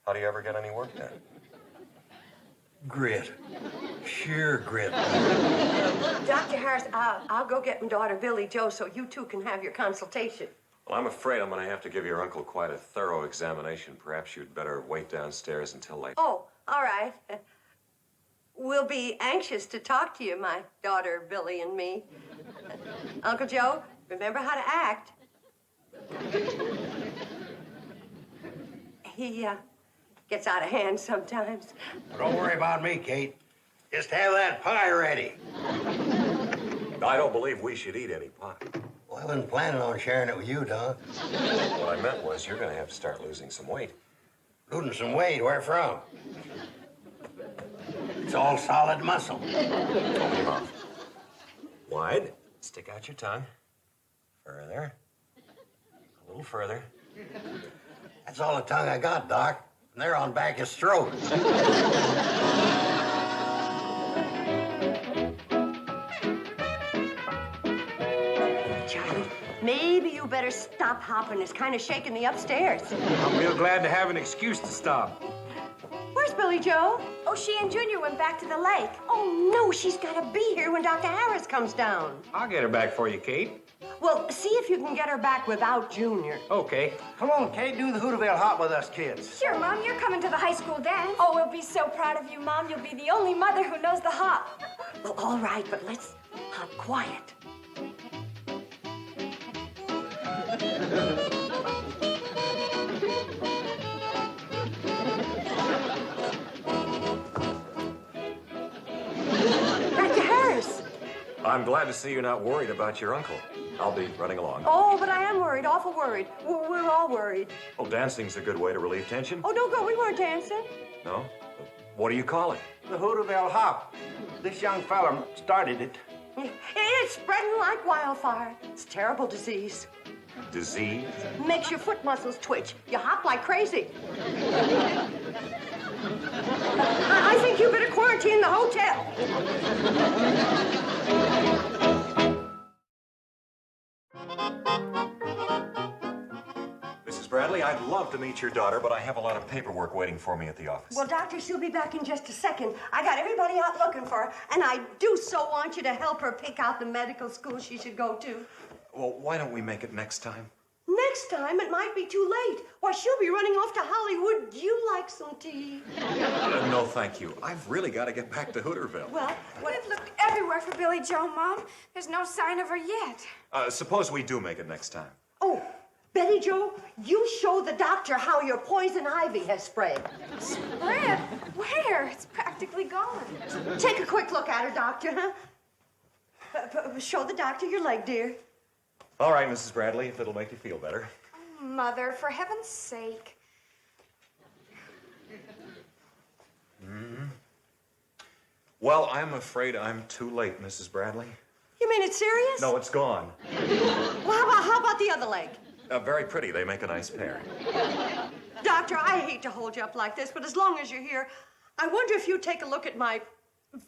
How do you ever get any work done? Grit. Sheer grit. Dr. Harris, I'll go get my daughter Billy Joe so you two can have your consultation. Well, I'm afraid I'm going to have to give your uncle quite a thorough examination. Perhaps you'd better wait downstairs until later. Oh, all right. We'll be anxious to talk to you, my daughter, Billy, and me. Uncle Joe, remember how to act. He gets out of hand sometimes. Don't worry about me, Kate. Just have that pie ready. I don't believe we should eat any pie. Well, I wasn't planning on sharing it with you, Don. What I meant was you're going to have to start losing some weight. Losing some weight, where from? It's all solid muscle. Open your mouth. Wide. Stick out your tongue. Further. A little further. That's all the tongue I got, Doc. And they're on back his throat. Charlie, maybe you better stop hopping. It's kind of shaking me upstairs. I'm real glad to have an excuse to stop. Where's Billy Joe? Oh, she and Junior went back to the lake. Oh, no, she's got to be here when Dr. Harris comes down. I'll get her back for you, Kate. Well, see if you can get her back without Junior. Okay. Come on, Kate, do the Hooterville Hop with us kids. Sure, Mom, you're coming to the high school dance. Oh, we'll be so proud of you, Mom. You'll be the only mother who knows the hop. Well, all right, but let's hop quiet. Dr. Harris. I'm glad to see you're not worried about your uncle. I'll be running along. Oh, but I am worried, awful worried. We're all worried. Well, dancing's a good way to relieve tension. Oh, don't go, we weren't dancing. No? What do you call it? The Hooterville Hop. This young fella started it. It's spreading like wildfire. It's a terrible disease. Disease? Makes your foot muscles twitch. You hop like crazy. I think you better quarantine the hotel. Mrs. Bradley, I'd love to meet your daughter, but I have a lot of paperwork waiting for me at the office. Well, Doctor, she'll be back in just a second. I got everybody out looking for her, and I do so want you to help her pick out the medical school she should go to. Well, why don't we make it next time? Next time, it might be too late. Why, she'll be running off to Hollywood. You like some tea? No, thank you. I've really got to get back to Hooterville. Well, We've looked everywhere for Billy Joe, Mom. There's no sign of her yet. Suppose we do make it next time. oh, Betty Jo, you show the doctor how your poison ivy has spread. Spread? Where? It's practically gone. Take a quick look at her, Doctor, huh? Show the doctor your leg, dear. All right, Mrs. Bradley, if it'll make you feel better. Oh, Mother, for heaven's sake. Well, I'm afraid I'm too late, Mrs. Bradley. You mean it's serious? No, it's gone. Well, how about the other leg? Very pretty. They make a nice pair. Doctor, I hate to hold you up like this, but as long as you're here, I wonder if you'd take a look at my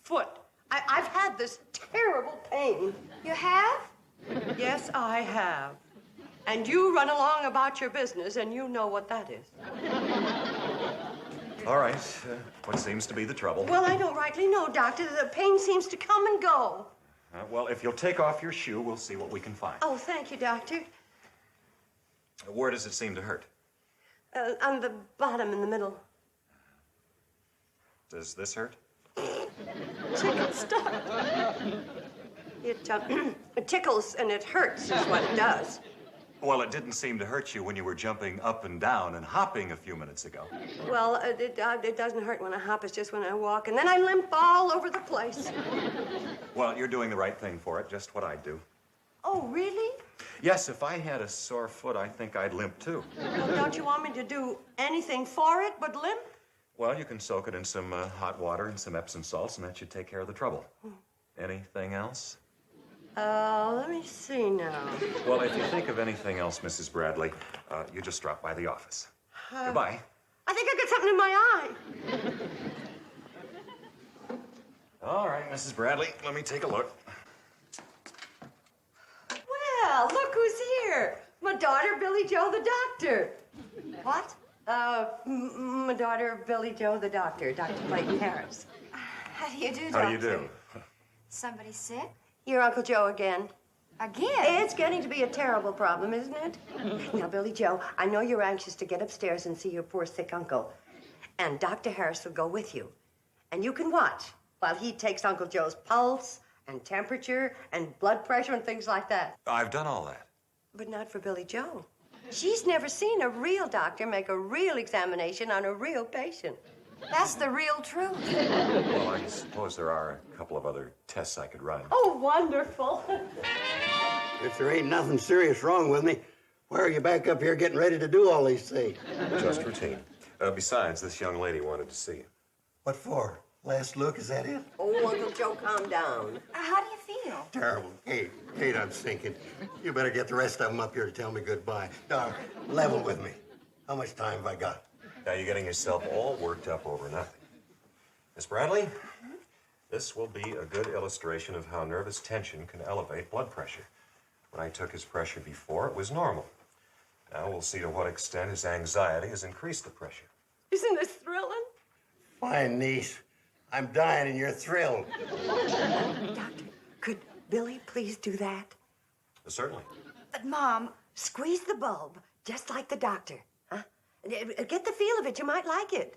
foot. I've had this terrible pain. You have? Yes, I have. And you run along about your business, and you know what that is. All right. What seems to be the trouble? Well, I don't rightly know, Doctor. The pain seems to come and go. Well, if you'll take off your shoe, we'll see what we can find. Oh, thank you, Doctor. Where does it seem to hurt? On the bottom in the middle. Does this hurt? Chicken stuff. It tickles and it hurts is what it does. Well, it didn't seem to hurt you when you were jumping up and down and hopping a few minutes ago. Well, it doesn't hurt when I hop. It's just when I walk. And then I limp all over the place. Well, you're doing the right thing for it, just what I'd do. Oh, really? Yes, if I had a sore foot, I think I'd limp too. Well, don't you want me to do anything for it but limp? Well, you can soak it in some hot water and some Epsom salts, and that should take care of the trouble. Anything else? Let me see now. Well, if you think of anything else, Mrs. Bradley, you just drop by the office. Goodbye. I think I got something in my eye. All right, Mrs. Bradley, let me take a look. Well, look who's here. My daughter, Billy Joe the doctor. What? My daughter, Billy Joe the doctor, Dr. Clayton Harris. How do you do, How Doctor? do you do? Somebody sick? Your Uncle Joe again. Again? It's getting to be a terrible problem, isn't it? Now, Billy Joe, I know you're anxious to get upstairs and see your poor sick uncle. And Dr. Harris will go with you. And you can watch while he takes Uncle Joe's pulse and temperature and blood pressure and things like that. I've done all that. But not for Billy Joe. She's never seen a real doctor make a real examination on a real patient. That's the real truth. Well, I suppose there are a couple of other tests I could run. Oh, wonderful. If there ain't nothing serious wrong with me, why are you back up here getting ready to do all these things? Just routine. Besides, this young lady wanted to see you. What for? Last look, is that it? Oh, Uncle Joe, calm down. How do you feel? Terrible. Kate, I'm sinking. You better get the rest of them up here to tell me goodbye. Doc, level with me. How much time have I got? Now you're getting yourself all worked up over nothing. Miss Bradley, this will be a good illustration of how nervous tension can elevate blood pressure. When I took his pressure before, it was normal. Now we'll see to what extent his anxiety has increased the pressure. Isn't this thrilling? Fine, niece. I'm dying and you're thrilled. Doctor, could Billy please do that? Certainly. But, Mom, Squeeze the bulb, just like the doctor, huh? Get the feel of it. You might like it.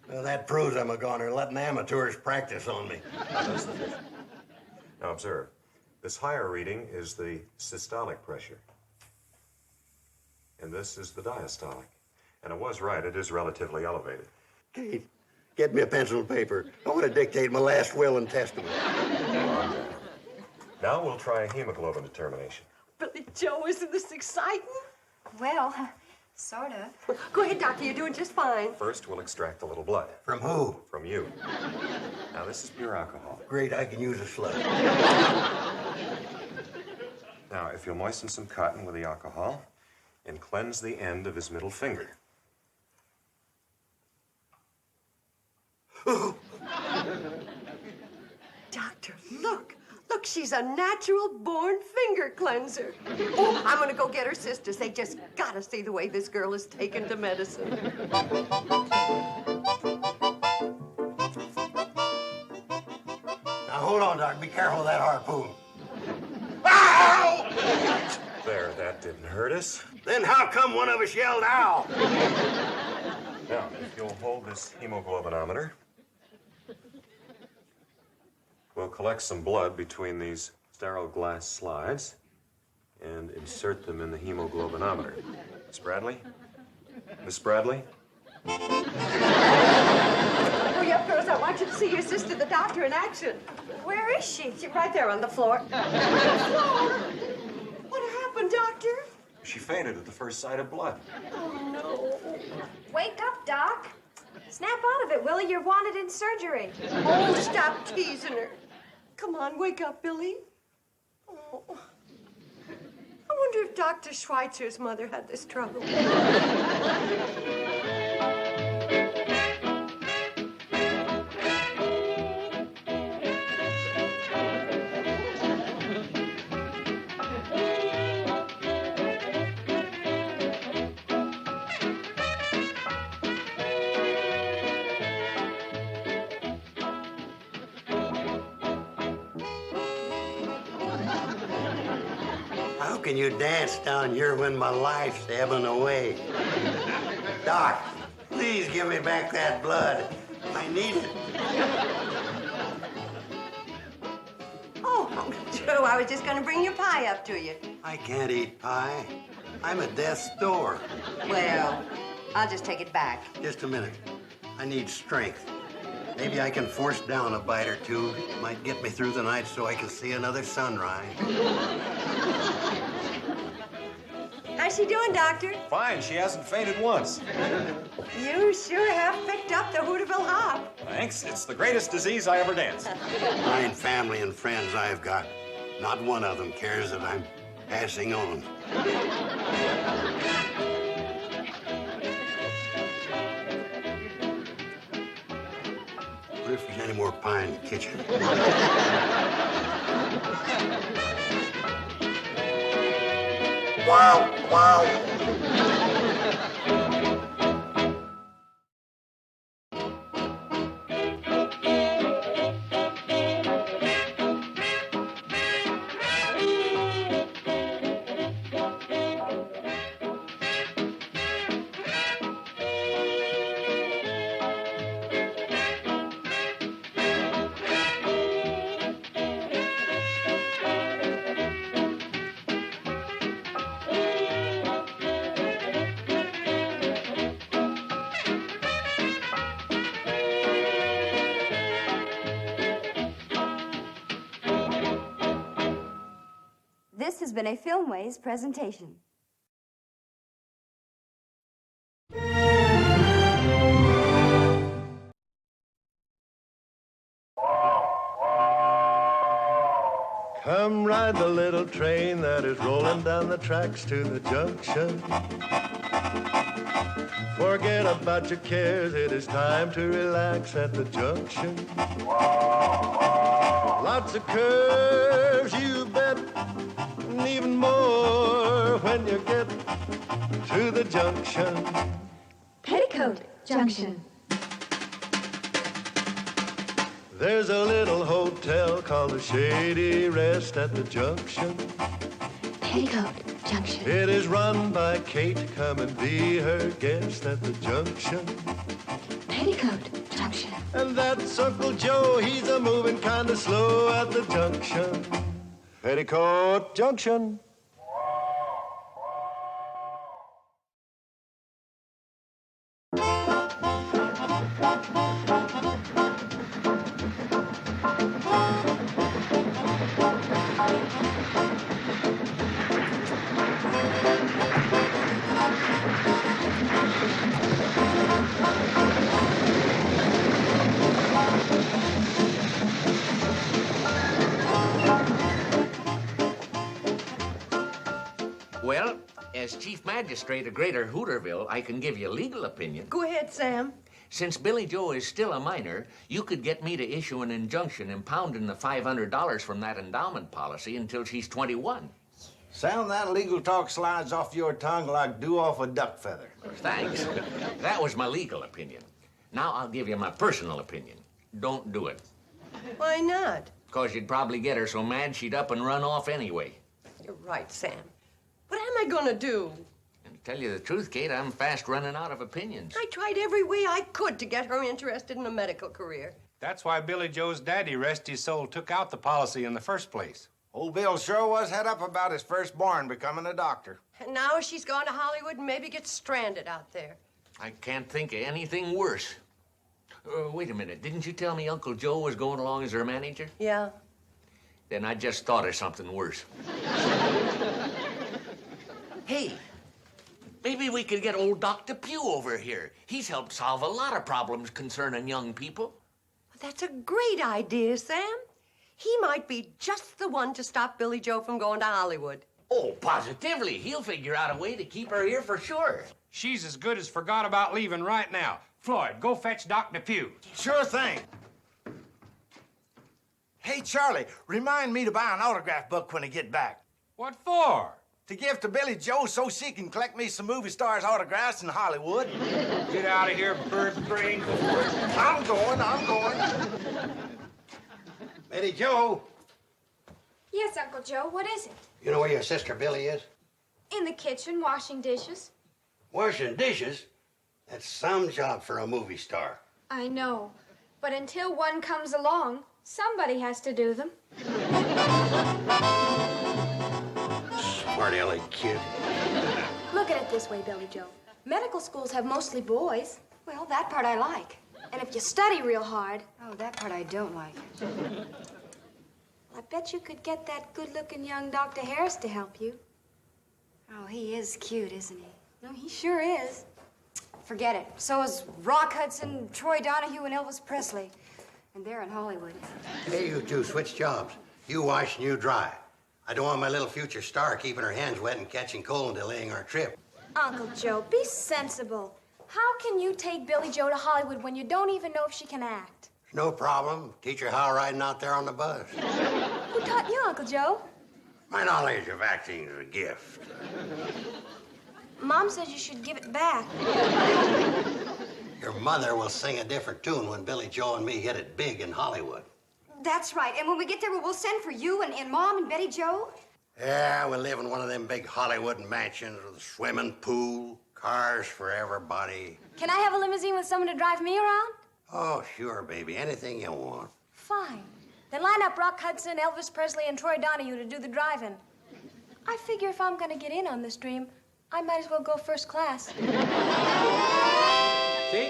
Well, that proves I'm a goner, letting amateurs practice on me. That's the fish. Now observe. This higher reading is the systolic pressure. And this is the diastolic. And it was right, it is relatively elevated. Kate, get me a pencil and paper. I want to dictate my last will and testament. Now we'll try a hemoglobin determination. Billy Joe, isn't this exciting? well, sort of. Go ahead, Doctor. You're doing just fine. First, we'll extract a little blood. From who? From you. Now, this is pure alcohol. Great, I can use a slug. Now, if you'll moisten some cotton with the alcohol and cleanse the end of his middle finger. Doctor, look. Look, she's a natural-born finger cleanser. Oh, I'm gonna go get her sisters. They just gotta see the way this girl is taken to medicine. Now, hold on, Doc. Be careful of that harpoon. Ow! There, that didn't hurt us. Then how come one of us yelled, ow? Now, if you'll hold this hemoglobinometer, we'll collect some blood between these sterile glass slides and insert them in the hemoglobinometer. Miss Bradley? Miss Bradley? Hurry up, girls. I want you to see your sister, the doctor, in action. Where is she? She's right there on the floor. On the floor? What happened, Doctor? She fainted at the first sight of blood. Oh, no. Wake up, Doc. Snap out of it, Willie. You're wanted in surgery. Oh, stop teasing her. Come on, wake up, Billy. Oh. I wonder if Dr. Schweitzer's mother had this trouble. How can you dance down here when my life's ebbing away? Doc, please give me back that blood. I need it. Oh, Joe, I was just going to bring your pie up to you. I can't eat pie. I'm at death's door. Well, I'll just take it back. Just a minute. I need strength. Maybe I can force down a bite or two. It might get me through the night so I can see another sunrise. How's she doing, Doctor? Fine, she hasn't fainted once. You sure have picked up the Hooterville hop. Thanks, it's the greatest disease I ever danced. Fine family and friends I've got. Not one of them cares that I'm passing on. What if there's any more pie in the kitchen? Wow, wow. This has been a Filmways presentation. Come ride the little train that is rolling down the tracks to the junction. Forget about your cares, it is time to relax at the junction. Lots of curves, you bet, and even more when you get to the junction. Peoticoat Junction. There's a little hotel called the Shady Rest at the junction. Peoticoat Junction. It is run by Kate. Come and be her guest at the junction. Peoticoat Junction. And that's Uncle Joe. He's a moving kind of slow at the junction. Petticoat Junction. Well, as Chief Magistrate of Greater Hooterville, I can give you a legal opinion. Go ahead, Sam. Since Billy Joe is still a minor, you could get me to issue an injunction impounding the $500 from that endowment policy until she's 21. Sound that legal talk slides off your tongue like dew off a duck feather. Thanks. That was my legal opinion. Now I'll give you my personal opinion. Don't do it. Why not? Because you'd probably get her so mad she'd up and run off anyway. You're right, Sam. What am I gonna do? And to tell you the truth, Kate, I'm fast running out of opinions. I tried every way I could to get her interested in a medical career. That's why Billy Joe's daddy, rest his soul, took out the policy in the first place. Old Bill sure was head up about his firstborn becoming a doctor. And now she's gone to Hollywood and maybe gets stranded out there. I can't think of anything worse. Wait a minute. Didn't you tell me Uncle Joe was going along as her manager? Yeah. Then I just thought of something worse. Hey, maybe we could get old Dr. Pugh over here. He's helped solve a lot of problems concerning young people. That's a great idea, Sam. He might be just the one to stop Billy Joe from going to Hollywood. Oh, positively. He'll figure out a way to keep her here for sure. She's as good as forgot about leaving right now. Floyd, go fetch Dr. Pugh. Sure thing. Hey, Charlie, remind me to buy an autograph book when I get back. What for? To give to Billy Joe so she can collect me some movie stars' autographs in Hollywood. Get out of here, bird brain. I'm going. Betty Joe, Yes, Uncle Joe, what is it? you know where your sister Billy is? In the kitchen, washing dishes. Washing dishes? That's some job for a movie star. I know, but until one comes along, somebody has to do them. Smart aleck kid. Look at it this way, Billy Joe. Medical schools have mostly boys. Well, that part I like. And if you study real hard, Oh, that part I don't like. I bet you could get that good-looking young Dr. Harris to help you. Oh, he is cute, isn't he? No, he sure is. Forget it. So is Rock Hudson, Troy Donahue, and Elvis Presley. And they're in Hollywood. Hey, you two, switch jobs. You wash and you dry. I don't want my little future star keeping her hands wet and catching cold and delaying our trip. Uncle Joe, be sensible. How can you take Billy Joe to Hollywood when you don't even know if she can act? No problem. Teach her how riding out there on the bus. Who taught you, Uncle Joe? My knowledge of acting is a gift. Mom says you should give it back. Your mother will sing a different tune when Billy Joe and me hit it big in Hollywood. That's right. And when we get there, we'll send for you and Mom and Betty Joe. Yeah, we'll live in one of them big Hollywood mansions with a swimming pool, cars for everybody. Can I have a limousine with someone to drive me around? Oh, sure, baby. Anything you want. Fine. Then line up Rock Hudson, Elvis Presley, and Troy Donahue to do the driving. I figure if I'm gonna get in on this dream, I might as well go first class. See,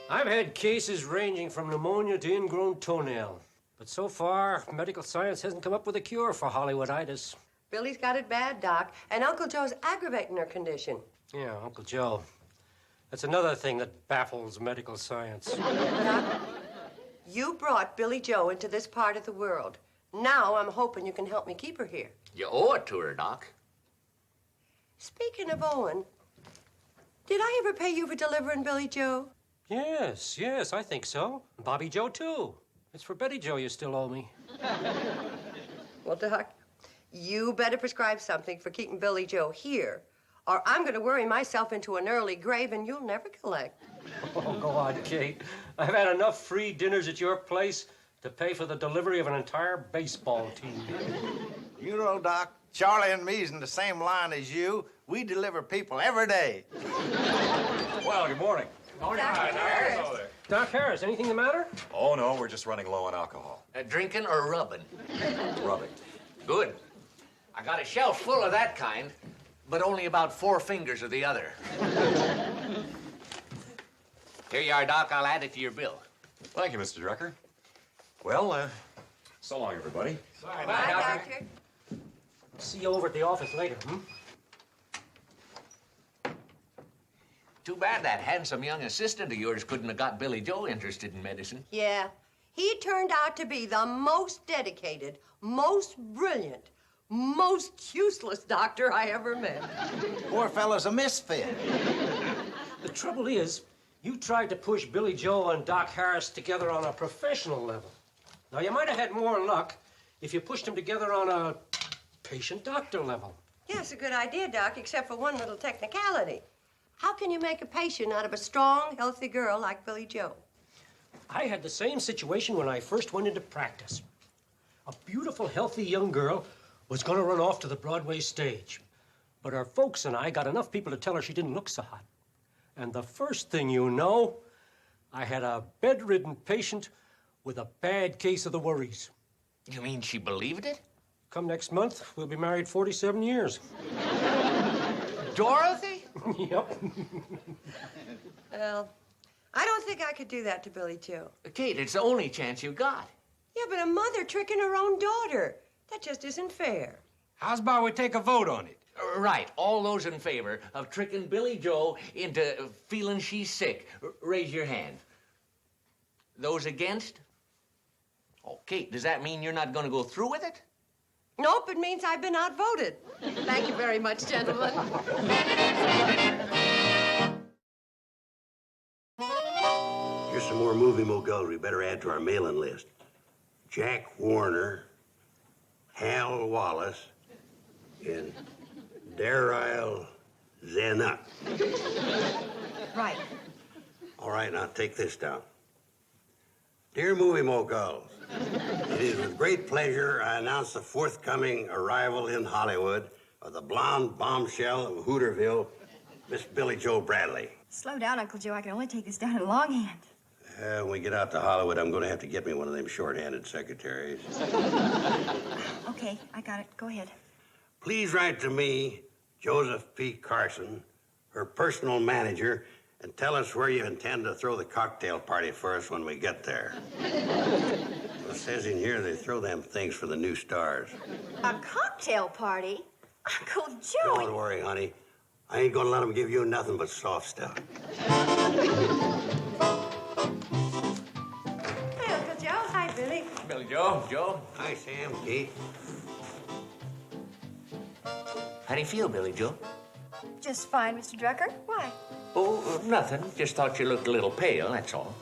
I've had cases ranging from pneumonia to ingrown toenail. But so far, medical science hasn't come up with a cure for Hollywooditis. Billy's got it bad, Doc, and Uncle Joe's aggravating her condition. Yeah, Uncle Joe. That's another thing that baffles medical science. Doc, you brought Billy Joe into this part of the world. Now I'm hoping you can help me keep her here. You owe it to her, Doc. Speaking of Owen, did I ever pay you for delivering Billy Joe? Yes, I think so. Bobby Joe, too. It's for Betty Joe you still owe me. Well, Doc, you better prescribe something for keeping Billy Joe here, or I'm going to worry myself into an early grave and you'll never collect. Oh, go on, Kate. I've had enough free dinners at your place to pay for the delivery of an entire baseball team. You know, Doc, Charlie and me's in the same line as you. We deliver people every day. Well, good morning. Dr. Harris. Doc Harris, anything the matter? Oh, no, we're just running low on alcohol. Drinking or rubbing? Rubbing. Good. I got a shelf full of that kind, but only about 4 fingers of the other. Here you are, Doc. I'll add it to your bill. Thank you, Mr. Drucker. Well, so long, everybody. Bye, Doctor. See you over at the office later, Too bad that handsome young assistant of yours couldn't have got Billy Joe interested in medicine. Yeah, he turned out to be the most dedicated, most brilliant, most useless doctor I ever met. Poor fellow's a misfit. The trouble is, you tried to push Billy Joe and Doc Harris together on a professional level. Now, you might have had more luck if you pushed them together on a patient-doctor level. Yeah, it's a good idea, Doc, except for one little technicality. How can you make a patient out of a strong, healthy girl like Billy Joe? I had the same situation when I first went into practice. A beautiful, healthy young girl was going to run off to the Broadway stage. But her folks and I got enough people to tell her she didn't look so hot. And the first thing you know, I had a bedridden patient with a bad case of the worries. You mean she believed it? Come next month, we'll be married 47 years. Dorothy? Yep. Well, I don't think I could do that to Billy Joe. Kate, it's the only chance you got. Yeah, but a mother tricking her own daughter. That just isn't fair. How's about we take a vote on it? Right. All those in favor of tricking Billy Joe into feeling she's sick, raise your hand. Those against? Oh, Kate, does that mean you're not going to go through with it? Nope, it means I've been outvoted. Thank you very much, gentlemen. Here's some more movie moguls we better add to our mailing list. Jack Warner, Hal Wallace, and Daryl Zanuck. Right. All right, now take this down. Dear movie moguls, it is with great pleasure I announce the forthcoming arrival in Hollywood of the blonde bombshell of Hooterville, Miss Billy Joe Bradley. Slow down, Uncle Joe. I can only take this down in longhand. When we get out to Hollywood, I'm going to have to get me one of them short-handed secretaries. Okay, I got it. Go ahead. Please write to me, Joseph P. Carson, her personal manager, and tell us where you intend to throw the cocktail party for us when we get there. It says in here they throw them things for the new stars. A cocktail party? Uncle Joe! Don't worry, honey. I ain't gonna let them give you nothing but soft stuff. Hey, Uncle Joe. Hi, Billy. Billy Joe, Joe. Hi, Sam, Kate. How do you feel, Billy Joe? Just fine, Mr. Drucker. Why? Oh, nothing. Just thought you looked a little pale, that's all.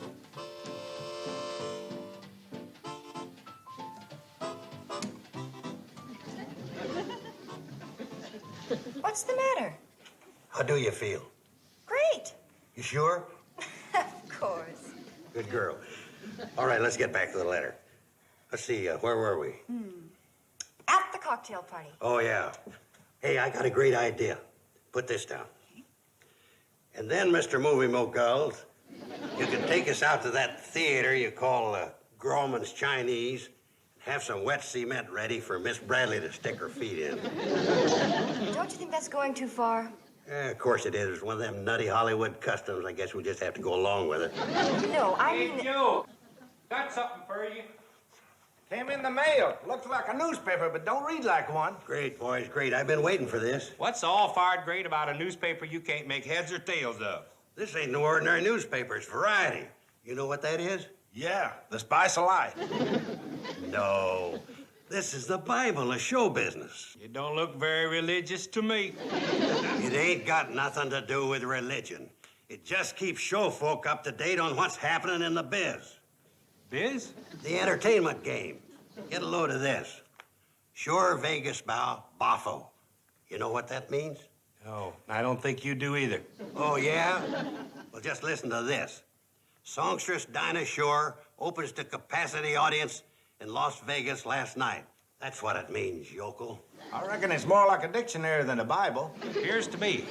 What's the matter? How do you feel? Great. You sure? Of course. Good girl. All right, let's get back to the letter. Let's see, where were we? At the cocktail party. Oh, yeah. Hey, I got a great idea. Put this down. And then, Mr. Movie Moguls, you can take us out to that theater you call Grauman's Chinese. Have some wet cement ready for Miss Bradley to stick her feet in. Don't you think that's going too far? Of course it is. It's one of them nutty Hollywood customs. I guess we'll just have to go along with it. No, I Hey, mean... Joe, got something for you. Came in the mail. Looks like a newspaper, but don't read like one. Great, boys, great. I've been waiting for this. What's all fired great about a newspaper you can't make heads or tails of? This ain't no ordinary newspaper. It's variety. You know what that is? Yeah, the Spice of Life. No. This is the Bible of show business. You don't look very religious to me. It ain't got nothing to do with religion. It just keeps show folk up to date on what's happening in the biz. Biz? The entertainment game. Get a load of this. Sure Vegas bow, boffo. You know what that means? No, I don't think you do either. Oh, yeah? Well, just listen to this. Songstress Dinah Shore opens to capacity audience in Las Vegas last night. That's what it means, yokel. I reckon it's more like a dictionary than a Bible. Appears to me.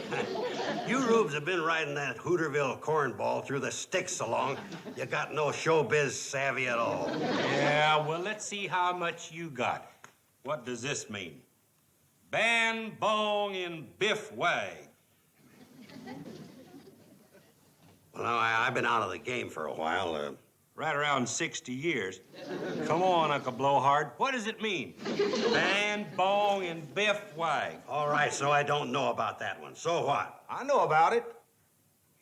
You rubes have been riding that Hooterville cornball through the sticks so long, you got no showbiz savvy at all. Yeah, well, let's see how much you got. What does this mean? Ban, bong, and biff wag. Well, now, I've been out of the game for a while. Right around 60 years. Come on, Uncle Blowhard. What does it mean? Ban, bong, and biff wag. All right, so I don't know about that one. So what? I know about it.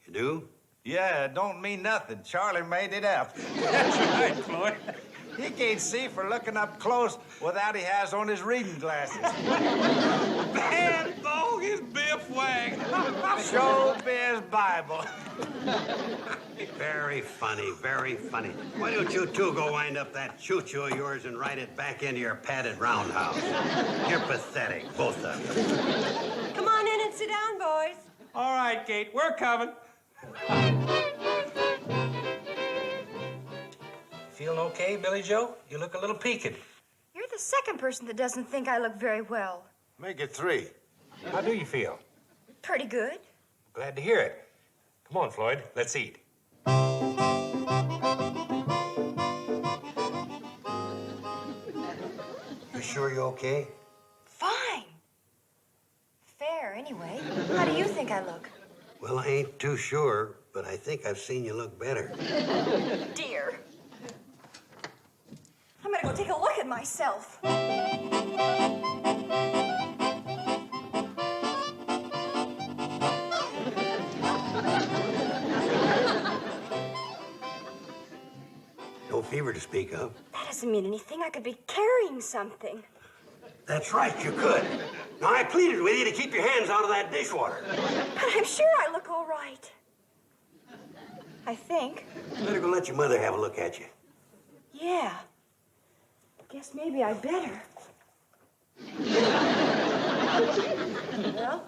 You do? Yeah, it don't mean nothing. Charlie made it up. That's right, Floyd. He can't see for looking up close without he has on his reading glasses. Ban, bong, and biff wag. Showbiz Bible. Very funny, very funny. Why don't you two go wind up that choo-choo of yours and ride it back into your padded roundhouse? You're pathetic, both of you. Come on in and sit down, boys. All right, Kate, we're coming. Feeling okay, Billy Joe? You look a little peaked. You're the second person that doesn't think I look very well. Make it 3. How do you feel? Pretty good. Glad to hear it. Come on, Floyd, let's eat. You sure you're okay? Fine. Fair, anyway. How do you think I look? Well, I ain't too sure, but I think I've seen you look better. Dear. I'm gonna go take a look at myself. No fever to speak of. That doesn't mean anything. I could be carrying something. That's right, you could. Now, I pleaded with you to keep your hands out of that dishwater. But I'm sure I look all right. I think. Better go let your mother have a look at you. Yeah. Guess maybe I better. Well,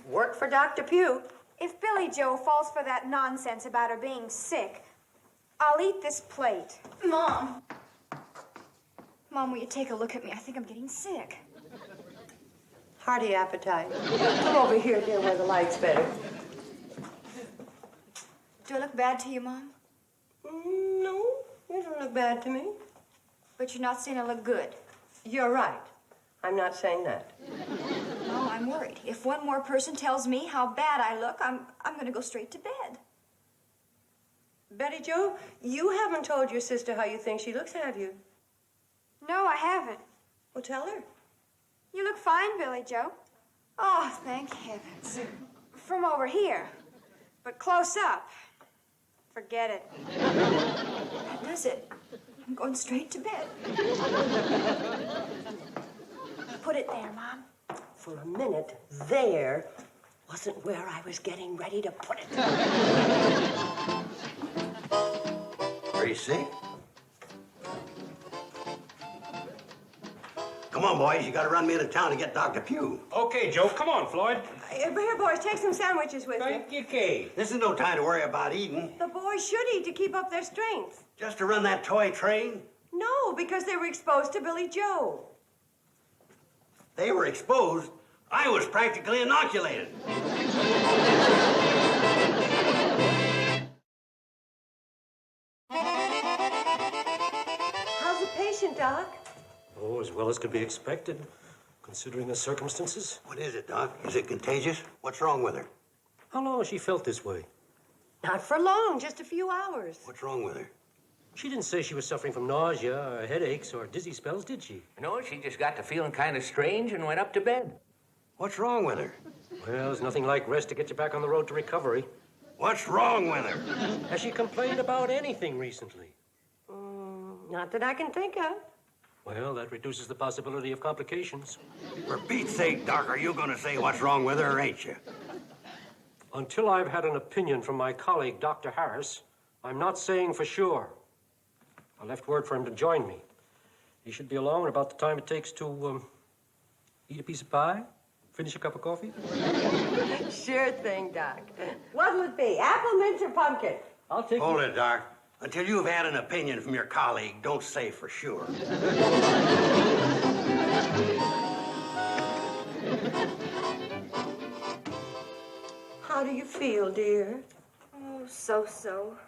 work for Dr. Pugh. If Billy Joe falls for that nonsense about her being sick, I'll eat this plate. Mom. Mom, will you take a look at me? I think I'm getting sick. Hearty appetite. Come over here, dear, where the light's better. Do I look bad to you, Mom? No, you don't look bad to me. But you're not saying I look good. You're right. I'm not saying that. Well, I'm worried. If one more person tells me how bad I look, I'm going to go straight to bed. Betty Jo, you haven't told your sister how you think she looks, have you? No, I haven't. Well, tell her. You look fine, Billy Joe. Oh, thank heavens. From over here. But close up. Forget it. That does it. I'm going straight to bed. Put it there, Mom. For a minute, there wasn't where I was getting ready to put it. Are you sick? Come on, boys. You gotta run me into town to get Dr. Pugh. Okay, Joe, come on, Floyd. Here, boys, take some sandwiches with you. Thank you, Kate. This is no time to worry about eating. The boys should eat to keep up their strength. Just to run that toy train? No, because they were exposed to Billy Joe. They were exposed. I was practically inoculated. How's the patient, Doc? Oh, as well as could be expected, considering the circumstances. What is it, Doc? Is it contagious? What's wrong with her? How long has she felt this way? Not for long, just a few hours. What's wrong with her? She didn't say she was suffering from nausea or headaches or dizzy spells, did she? No, she just got to feeling kind of strange and went up to bed. What's wrong with her? Well, there's nothing like rest to get you back on the road to recovery. What's wrong with her? Has she complained about anything recently? Not that I can think of. Well, that reduces the possibility of complications. For Pete's sake, Doc, are you going to say what's wrong with her, or ain't you? Until I've had an opinion from my colleague, Dr. Harris, I'm not saying for sure. I left word for him to join me. He should be along at about the time it takes to eat a piece of pie, finish a cup of coffee. Sure thing, Doc. What'll it be, apple, mint, or pumpkin? I'll take Hold it, Doc. Until you've had an opinion from your colleague, don't say for sure. How do you feel, dear? Oh, so-so.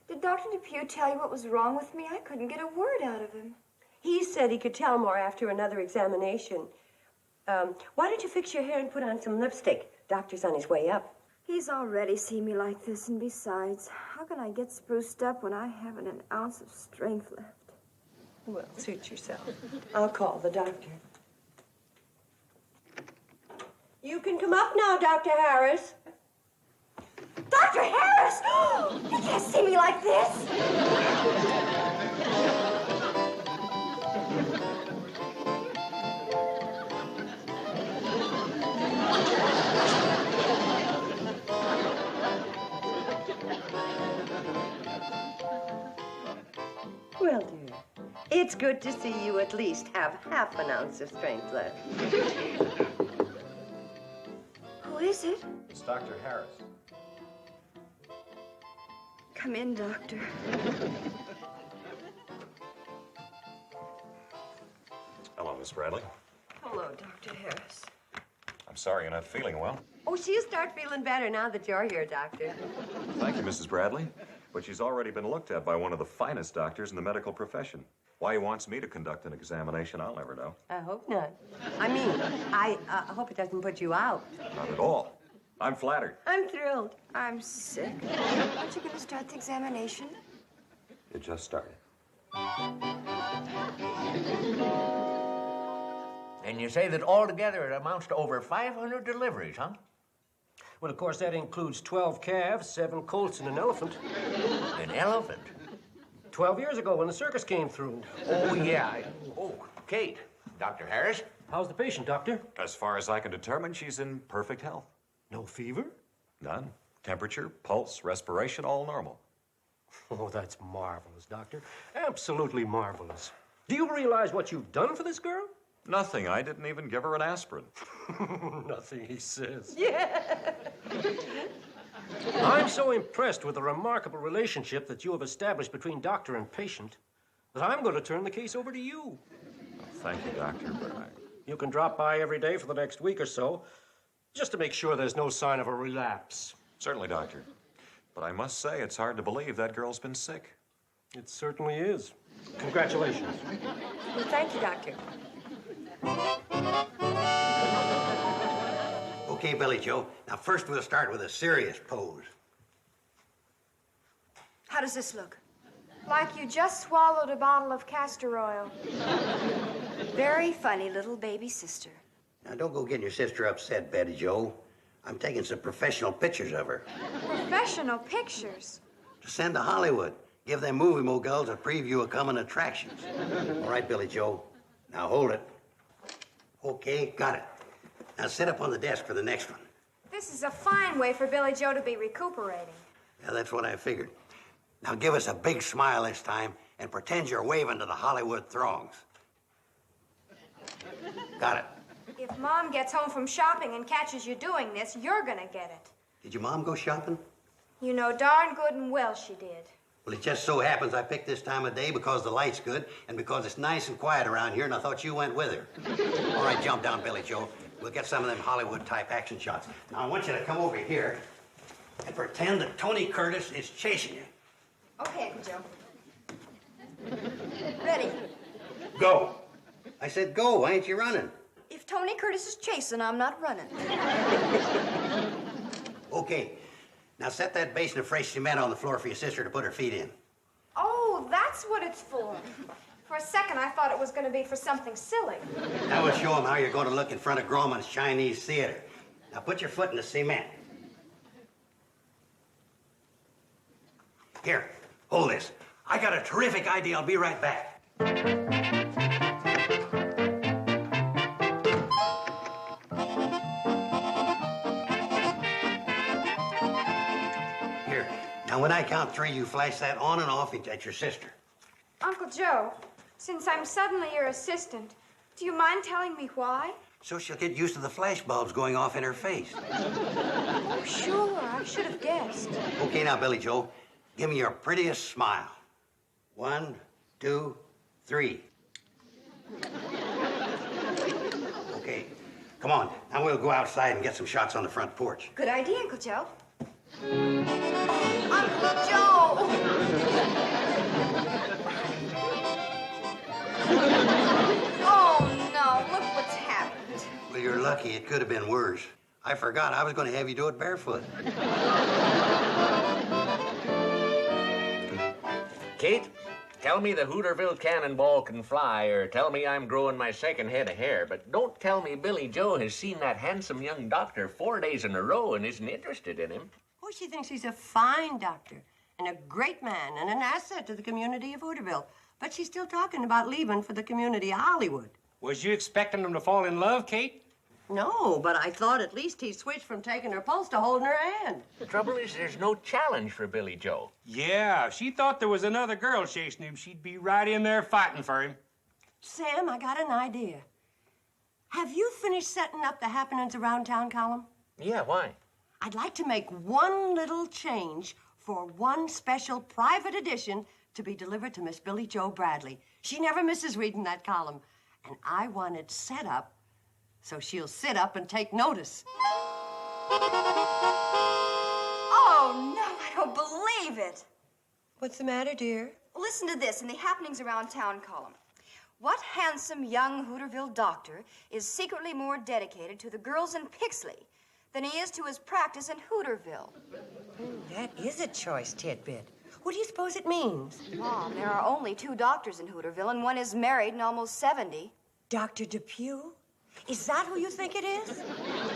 Did Dr. DePew tell you what was wrong with me? I couldn't get a word out of him. He said he could tell more after another examination. Why don't you fix your hair and put on some lipstick? Doctor's on his way up. He's already seen me like this, and besides, how can I get spruced up when I haven't an ounce of strength left? Well, suit yourself. I'll call the doctor. You can come up now, Dr. Harris. Dr. Harris! You can't see me like this! Well, dear, it's good to see you at least have half an ounce of strength left. Who is it? It's Dr. Harris. Come in, Doctor. Hello, Miss Bradley. Hello, Dr. Harris. I'm sorry you're not feeling well. Oh, she'll start feeling better now that you're here, Doctor. Thank you, Mrs. Bradley. But she's already been looked at by one of the finest doctors in the medical profession. Why he wants me to conduct an examination, I'll never know. I hope not. I mean, I hope it doesn't put you out. Not at all. I'm flattered. I'm thrilled. I'm sick. Aren't you going to start the examination? It just started. And you say that altogether it amounts to over 500 deliveries, huh? Well, of course, that includes 12 calves, 7 colts, and an elephant. An elephant? 12 years ago when the circus came through. Oh, yeah. Oh, Kate. Dr. Harris? How's the patient, Doctor? As far as I can determine, she's in perfect health. No fever? None. Temperature, pulse, respiration, all normal. Oh, that's marvelous, Doctor. Absolutely marvelous. Do you realize what you've done for this girl? Nothing. I didn't even give her an aspirin. Nothing, he says. Yeah. I'm so impressed with the remarkable relationship that you have established between doctor and patient that I'm going to turn the case over to you. Thank you, Doctor, but You can drop by every day for the next week or so, just to make sure there's no sign of a relapse. Certainly, Doctor. But I must say, it's hard to believe that girl's been sick. It certainly is. Congratulations. Well, thank you, Doctor. Okay, Billy Joe. Now, first we'll start with a serious pose. How does this look? Like you just swallowed a bottle of castor oil. Very funny little baby sister. Now, don't go getting your sister upset, Betty Joe. I'm taking some professional pictures of her Professional pictures. to send to Hollywood. Give them movie moguls a preview of coming attractions. All right, Billy Joe. Now, hold it. Okay, got it. Now, sit up on the desk for the next one. This is a fine way for Billy Joe to be recuperating. Yeah, that's what I figured. Now, give us a big smile this time and pretend you're waving to the Hollywood throngs. Got it. If Mom gets home from shopping and catches you doing this, you're gonna get it. Did your mom go shopping? You know darn good and well she did. Well, it just so happens I picked this time of day because the light's good and because it's nice and quiet around here, and I thought you went with her. All right, jump down, Billy Joe. We'll get some of them Hollywood-type action shots. Now, I want you to come over here and pretend that Tony Curtis is chasing you. Okay, Uncle Joe. Ready. Go. I said go. Why ain't you running? If Tony Curtis is chasing, I'm not running. Okay. Now, set that basin of fresh cement on the floor for your sister to put her feet in. Oh, that's that's what it's for. For a second, I thought it was going to be for something silly. That will show him how you're going to look in front of Grauman's Chinese Theater. Now put your foot in the cement. Here, hold this. I got a terrific idea. I'll be right back. Here, now when I count 3, you flash that on and off at your sister. Uncle Joe, since I'm suddenly your assistant, do you mind telling me why? So she'll get used to the flash bulbs going off in her face. Oh, sure. I should have guessed. Okay, now, Billy Joe, give me your prettiest smile. 1, 2, 3. Okay, come on. Now we'll go outside and get some shots on the front porch. Good idea, Uncle Joe. Uncle Joe! Oh, no. Look what's happened. Well, you're lucky. It could have been worse. I forgot. I was going to have you do it barefoot. Kate, tell me the Hooterville cannonball can fly, or tell me I'm growing my second head of hair, but don't tell me Billy Joe has seen that handsome young doctor 4 days in a row and isn't interested in him. Oh, she thinks he's a fine doctor and a great man and an asset to the community of Hooterville. But she's still talking about leaving for the community of Hollywood. Was you expecting them to fall in love, Kate? No, but I thought at least he switched from taking her pulse to holding her hand. The trouble is there's no challenge for Billy Joe. Yeah, if she thought there was another girl chasing him, she'd be right in there fighting for him. Sam, I got an idea. Have you finished setting up the happenings around town column? Yeah, why? I'd like to make one little change for one special private edition to be delivered to Miss Billy Joe Bradley. She never misses reading that column. And I want it set up so she'll sit up and take notice. Oh, no, I don't believe it. What's the matter, dear? Listen to this in the Happenings Around Town column. What handsome young Hooterville doctor is secretly more dedicated to the girls in Pixley than he is to his practice in Hooterville? That is a choice tidbit. What do you suppose it means? Mom, there are only 2 doctors in Hooterville, and one is married and almost 70. Dr. Depew? Is that who you think it is?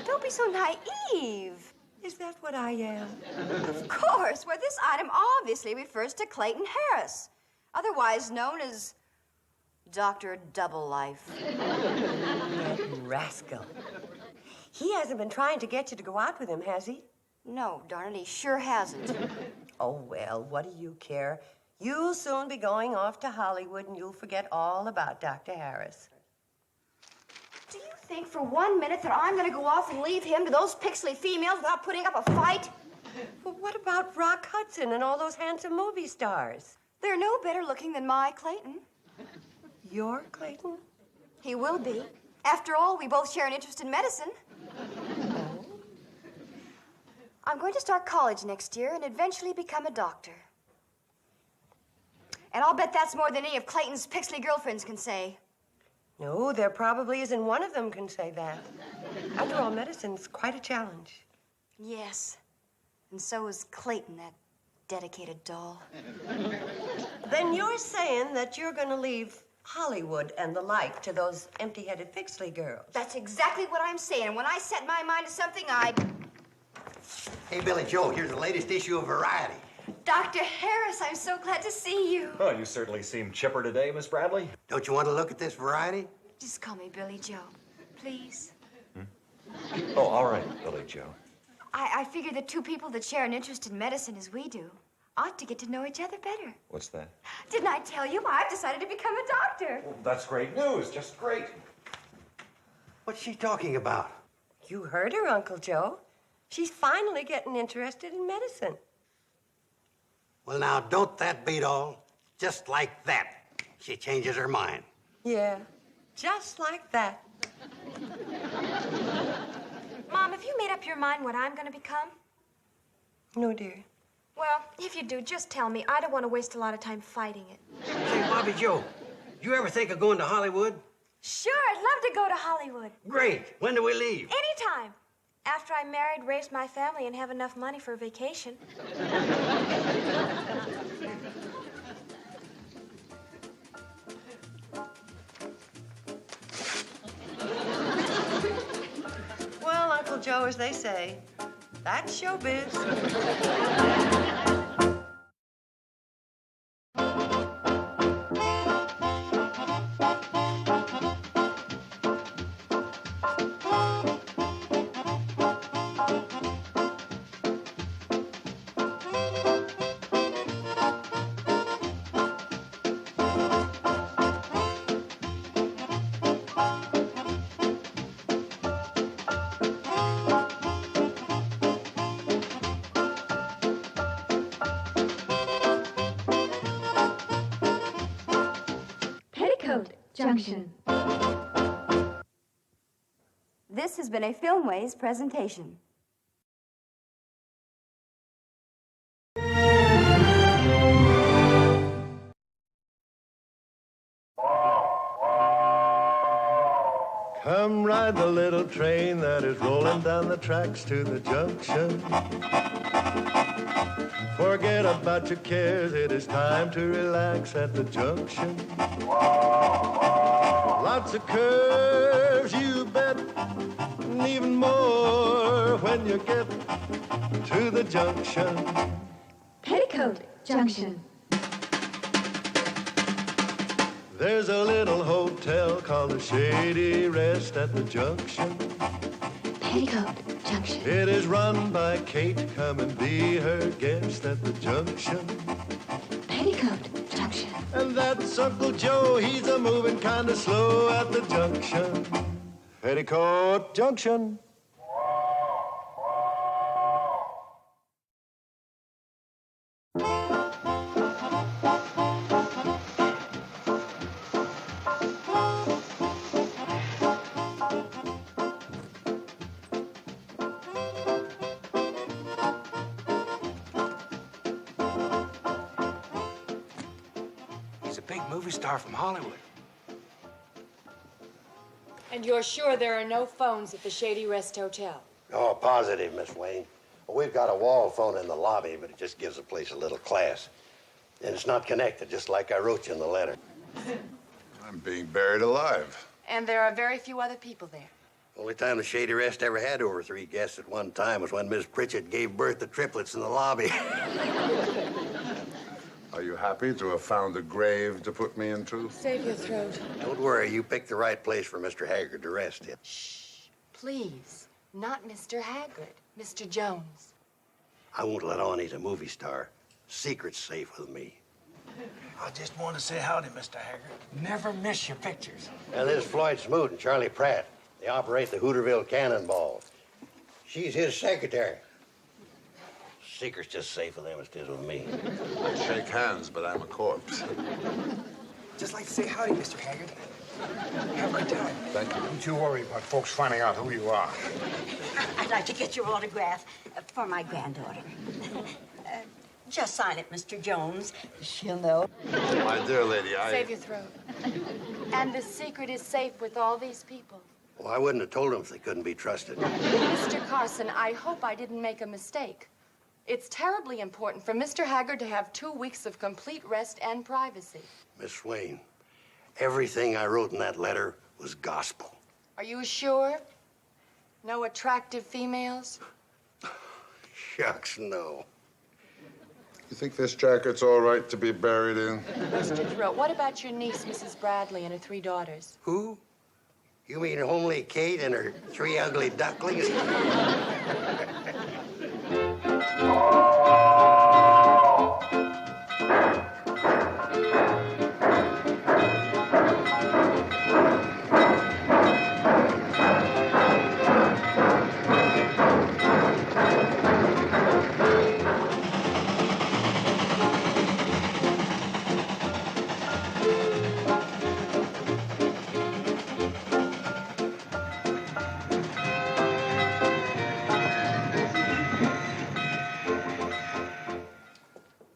Don't be so naive. Is that what I am? Of course. Well, this item obviously refers to Clayton Harris, otherwise known as Dr. Double Life. That rascal. He hasn't been trying to get you to go out with him, has he? No, darn it, he sure hasn't. Oh, well, what do you care? You'll soon be going off to Hollywood and you'll forget all about Dr. Harris. Do you think for 1 minute that I'm going to go off and leave him to those Pixley females without putting up a fight? Well, what about Rock Hudson and all those handsome movie stars? They're no better looking than my Clayton. Your Clayton? He will be. After all, we both share an interest in medicine. I'm going to start college next year and eventually become a doctor. And I'll bet that's more than any of Clayton's Pixley girlfriends can say. No, there probably isn't one of them can say that. After all, medicine's quite a challenge. Yes. And so is Clayton, that dedicated doll. Then you're saying that you're going to leave Hollywood and the like to those empty-headed Pixley girls. That's exactly what I'm saying. And when I set my mind to something, Hey, Billy Joe, here's the latest issue of Variety. Dr. Harris, I'm so glad to see you. Oh, you certainly seem chipper today, Miss Bradley. Don't you want to look at this Variety? Just call me Billy Joe, please. Oh, all right, Billy Joe. I figure that 2 people that share an interest in medicine as we do ought to get to know each other better. What's that? Didn't I tell you? I've decided to become a doctor. Well, that's great news, just great. What's she talking about? You heard her, Uncle Joe. She's finally getting interested in medicine. Well, now, don't that beat all? Just like that, she changes her mind. Yeah, just like that. Mom, have you made up your mind what I'm going to become? No, dear. Well, if you do, just tell me. I don't want to waste a lot of time fighting it. Say, Bobby Joe, you ever think of going to Hollywood? Sure, I'd love to go to Hollywood. Great. When do we leave? Anytime. After I'm married, raise my family, and have enough money for a vacation. Joe, as they say. That's showbiz. Peoticoat Junction. This has been a Filmways presentation. Come ride the little train that is rolling down the tracks to the junction. Forget about your cares, it is time to relax at the junction. Lots of curves, you bet, and even more when you get to the junction. Peoticoat Junction. There's a little hotel called the Shady Rest at the junction. Peoticoat Junction. It is run by Kate. Come and be her guest at the junction. Peoticoat Junction. And that's Uncle Joe. He's a moving kind of slow at the junction. Peoticoat Junction. He's a big movie star from Hollywood. And you're sure there are no phones at the Shady Rest Hotel? Oh, positive, Miss Wayne. Well, we've got a wall phone in the lobby, but it just gives the place a little class. And it's not connected, just like I wrote you in the letter. I'm being buried alive. And there are very few other people there. Only time the Shady Rest ever had over 3 guests at one time was when Miss Pritchett gave birth to triplets in the lobby. Are you happy to have found a grave to put me into? Save your throat. Don't worry, you picked the right place for Mr. Haggard to rest in. Please. Not Mr. Haggard. Mr. Jones. I won't let on he's a movie star. Secret's safe with me. I just want to say howdy, Mr. Haggard. Never miss your pictures. And this is Floyd Smoot and Charlie Pratt. They operate the Hooterville Cannonball. She's his secretary. Secret's just safe with them as it is with me. I shake hands, but I'm a corpse. Just like to say howdy, Mr. Haggard. Have a good time. Thank you. Don't you worry about folks finding out who you are. I'd like to get your autograph for my granddaughter. Just sign it, Mr. Jones. She'll know. My dear lady, Save your throat. And the secret is safe with all these people. Well, I wouldn't have told them if they couldn't be trusted. Mr. Carson, I hope I didn't make a mistake. It's terribly important for Mr. Haggard to have 2 weeks of complete rest and privacy. Miss Swain, everything I wrote in that letter was gospel. Are you sure? No attractive females? Shucks, no. You think this jacket's all right to be buried in? Mr. Throat, what about your niece, Mrs. Bradley, and her 3 daughters? Who? You mean homely Kate and her 3 ugly ducklings?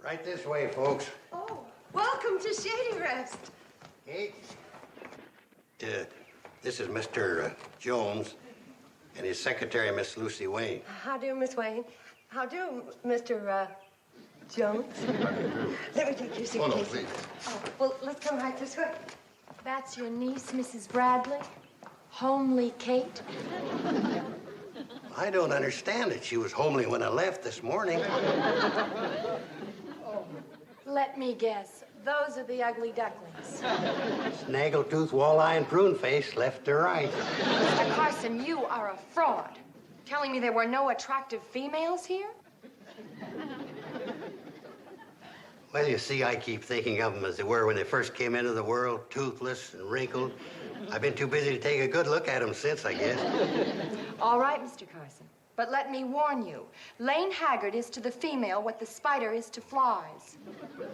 Right this way, folks. Oh, welcome to Shady Rest. Kate? This is Mr. Jones and his secretary, Miss Lucy Wayne. How do, Miss Wayne? How do, Mr. Jones? Let me take your suitcase. Oh, no, please. Oh, well, let's come right this way. That's your niece, Mrs. Bradley? Homely Kate? I don't understand it. She was homely when I left this morning. Let me guess. Those are the ugly ducklings. Snaggletooth, walleye, and prune face, left to right. Mr. Carson, you are a fraud. Telling me there were no attractive females here? Well, you see, I keep thinking of them as they were when they first came into the world, toothless and wrinkled. I've been too busy to take a good look at them since, I guess. All right, Mr. Carson. But let me warn you, Lane Haggard is to the female what the spider is to flies.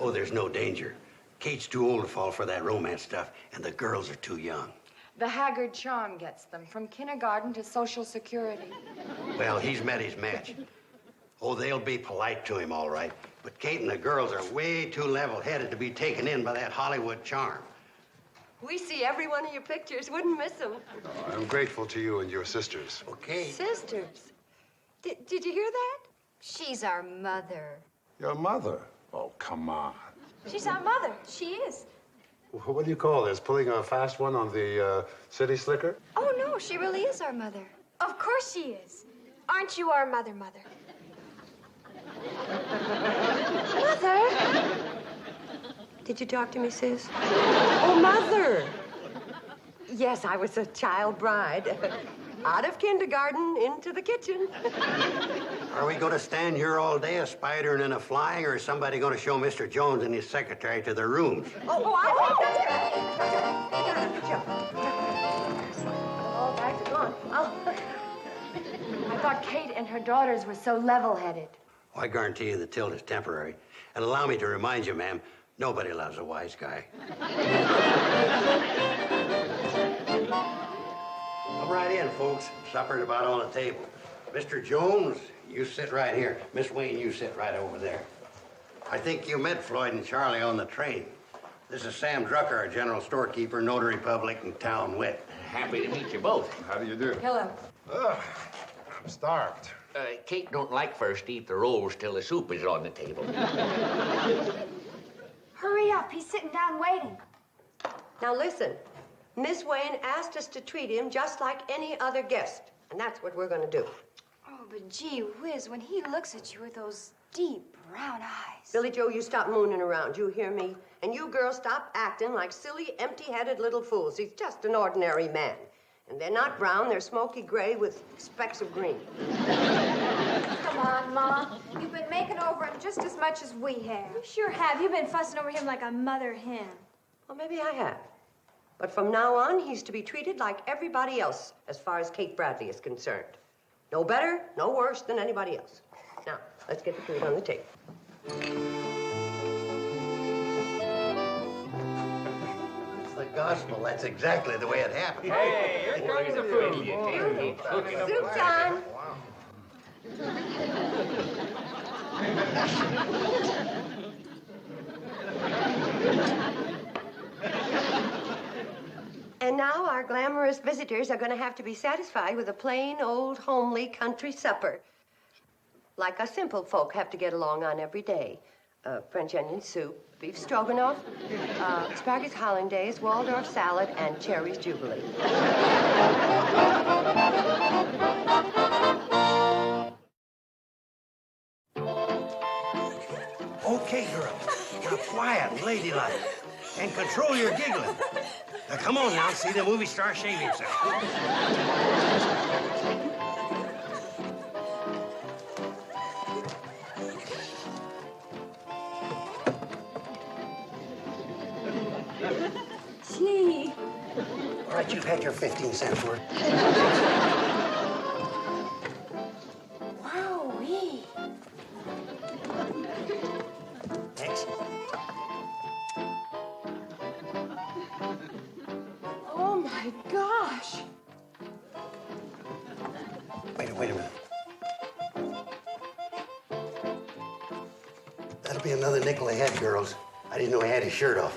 Oh, there's no danger. Kate's too old to fall for that romance stuff, and the girls are too young. The Haggard charm gets them from kindergarten to Social Security. Well, he's met his match. Oh, they'll be polite to him, all right. But Kate and the girls are way too level-headed to be taken in by that Hollywood charm. We see every one of your pictures. Wouldn't miss them. Oh, I'm grateful to you and your sisters. Okay. Sisters. Did you hear that? She's our mother. Your mother? Oh, come on. She's our mother. She is. What do you call this? Pulling a fast one on the city slicker? Oh, no, she really is our mother. Of course she is. Aren't you our mother, Mother? Mother? Did you talk to me, sis? Oh, Mother. Yes, I was a child bride. Out of kindergarten into the kitchen. Are we going to stand here all day, a spidering and a flying, or is somebody going to show Mr. Jones and his secretary to their rooms? I think that's good. Oh, bags are gone. I thought Kate and her daughters were so level-headed. Oh, I guarantee you the tilt is temporary. And allow me to remind you, ma'am, nobody loves a wise guy. Come right in, folks. Supper's about on the table. Mr. Jones, you sit right here. Miss Wayne, you sit right over there. I think you met Floyd and Charlie on the train. This is Sam Drucker, our general storekeeper, notary public, and town wit. Happy to meet you both. How do you do? Hello. I'm starved. Kate don't like first to eat the rolls till the soup is on the table. Hurry up. He's sitting down waiting. Now listen, Miss Wayne asked us to treat him just like any other guest, and that's what we're going to do. Oh, but gee whiz, when he looks at you with those deep brown eyes. Billy Joe, you stop mooning around. You hear me? And you girls stop acting like silly, empty-headed little fools. He's just an ordinary man. And they're not brown, they're smoky gray with specks of green. Come on, Ma. You've been making over him just as much as we have. You sure have. You've been fussing over him like a mother hen. Well, maybe I have. But from now on, he's to be treated like everybody else as far as Kate Bradley is concerned. No better, no worse than anybody else. Now, let's get the food on the table. It's the gospel. That's exactly the way it happened. Hey, here comes the food. Soup time. And now our glamorous visitors are going to have to be satisfied with a plain, old, homely country supper. Like us simple folk have to get along on every day. French onion soup, beef stroganoff, asparagus hollandaise, Waldorf salad, and cherries jubilee. Okay, girls. Now, quiet and ladylike. And control your giggling. Now, come on now, see the movie star shave himself. Gee. All right, you've had your 15 cents worth. Wowee. Next. Oh, my gosh. Wait a minute. That'll be another nickel ahead, girls. I didn't know he had his shirt off.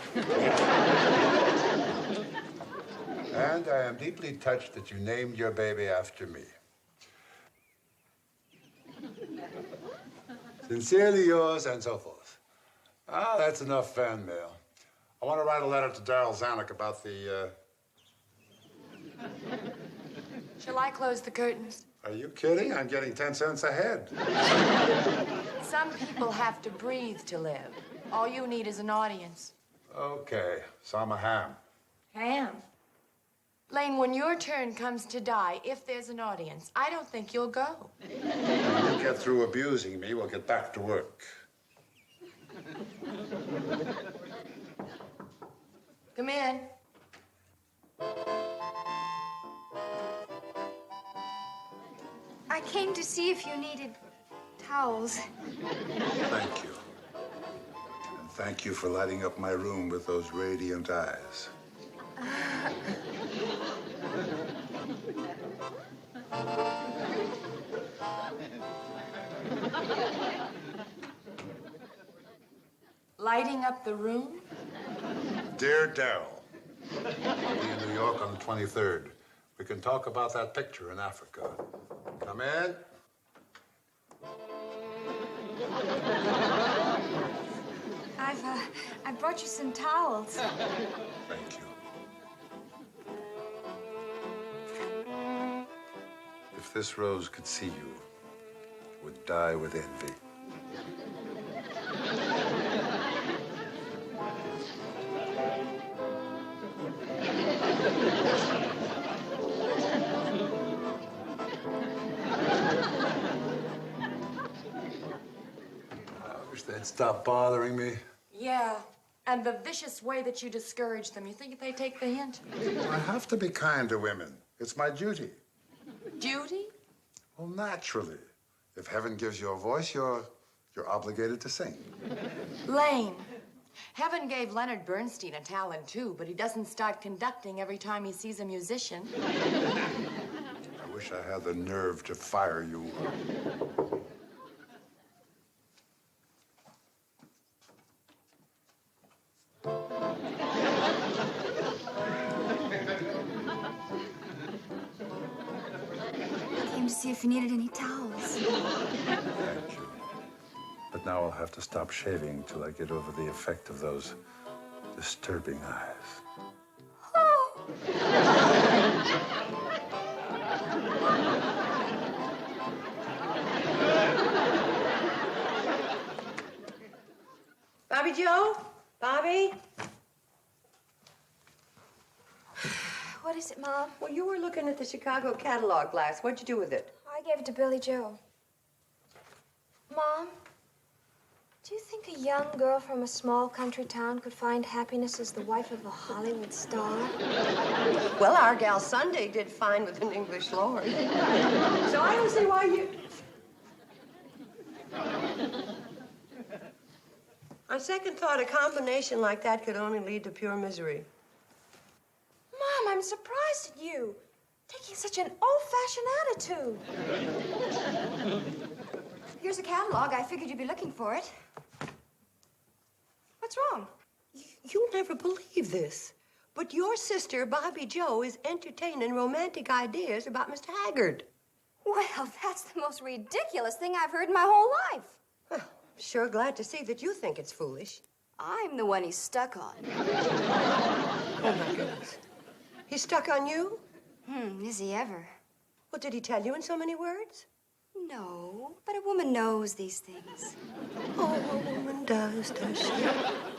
And I am deeply touched that you named your baby after me. Sincerely yours, and so forth. Ah, that's enough fan mail. I want to write a letter to Darryl Zanuck about the, Shall I close the curtains? Are you kidding? I'm getting 10 cents ahead. Some people have to breathe to live. All you need is an audience. Okay, so I'm a ham. Ham. Lane, when your turn comes to die, if there's an audience, I don't think you'll go. When you get through abusing me, we'll get back to work. Come in. I came to see if you needed towels. Thank you. And thank you for lighting up my room with those radiant eyes. Lighting up the room? Dear Daryl, I'll be in New York on the 23rd. We can talk about that picture in Africa. Come in. I brought you some towels. Thank you. If this rose could see you, it would die with envy. I wish they'd stop bothering me. Yeah, and the vicious way that you discourage them. You think they take the hint? I have to be kind to women. It's my duty. Duty? Well, naturally. If heaven gives you a voice, you're obligated to sing. Lane, heaven gave Leonard Bernstein a talent, too, but he doesn't start conducting every time he sees a musician. I wish I had the nerve to fire you. I came to see if you needed any towels. Thank you. But now I'll have to stop shaving till I get over the effect of those disturbing eyes. Bobby Joe? Bobby? What is it, Mom? Well, you were looking at the Chicago catalog glass. What'd you do with it? I gave it to Billy Joe. Mom, do you think a young girl from a small country town could find happiness as the wife of a Hollywood star? Well, our gal Sunday did fine with an English lord. So I don't see why you... On second thought, a combination like that could only lead to pure misery. Mom, I'm surprised at you. Taking such an old-fashioned attitude. Here's a catalog. I figured you'd be looking for it. What's wrong? You'll never believe this, but your sister, Bobby Joe, is entertaining romantic ideas about Mr. Haggard. Well, that's the most ridiculous thing I've heard in my whole life. Well, sure glad to see that you think it's foolish. I'm the one he's stuck on. Oh, my goodness. He's stuck on you? Is he ever? Well, did he tell you in so many words? No, but a woman knows these things. Oh, a woman does she?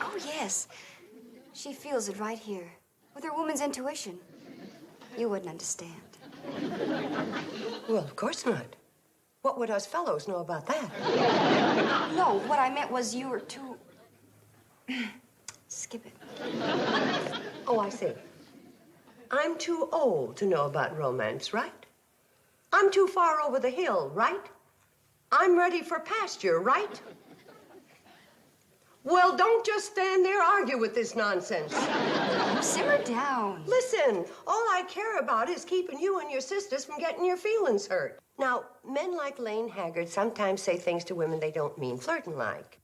Oh, yes. She feels it right here, with her woman's intuition. You wouldn't understand. Well, of course not. What would us fellows know about that? No, what I meant was you were too... Skip it. Oh, I see. I'm too old to know about romance, right? I'm too far over the hill, right? I'm ready for pasture, right? Well, don't just stand there argue with this nonsense. Simmer down. Listen, all I care about is keeping you and your sisters from getting your feelings hurt. Now, men like Lane Haggard sometimes say things to women they don't mean, flirting like.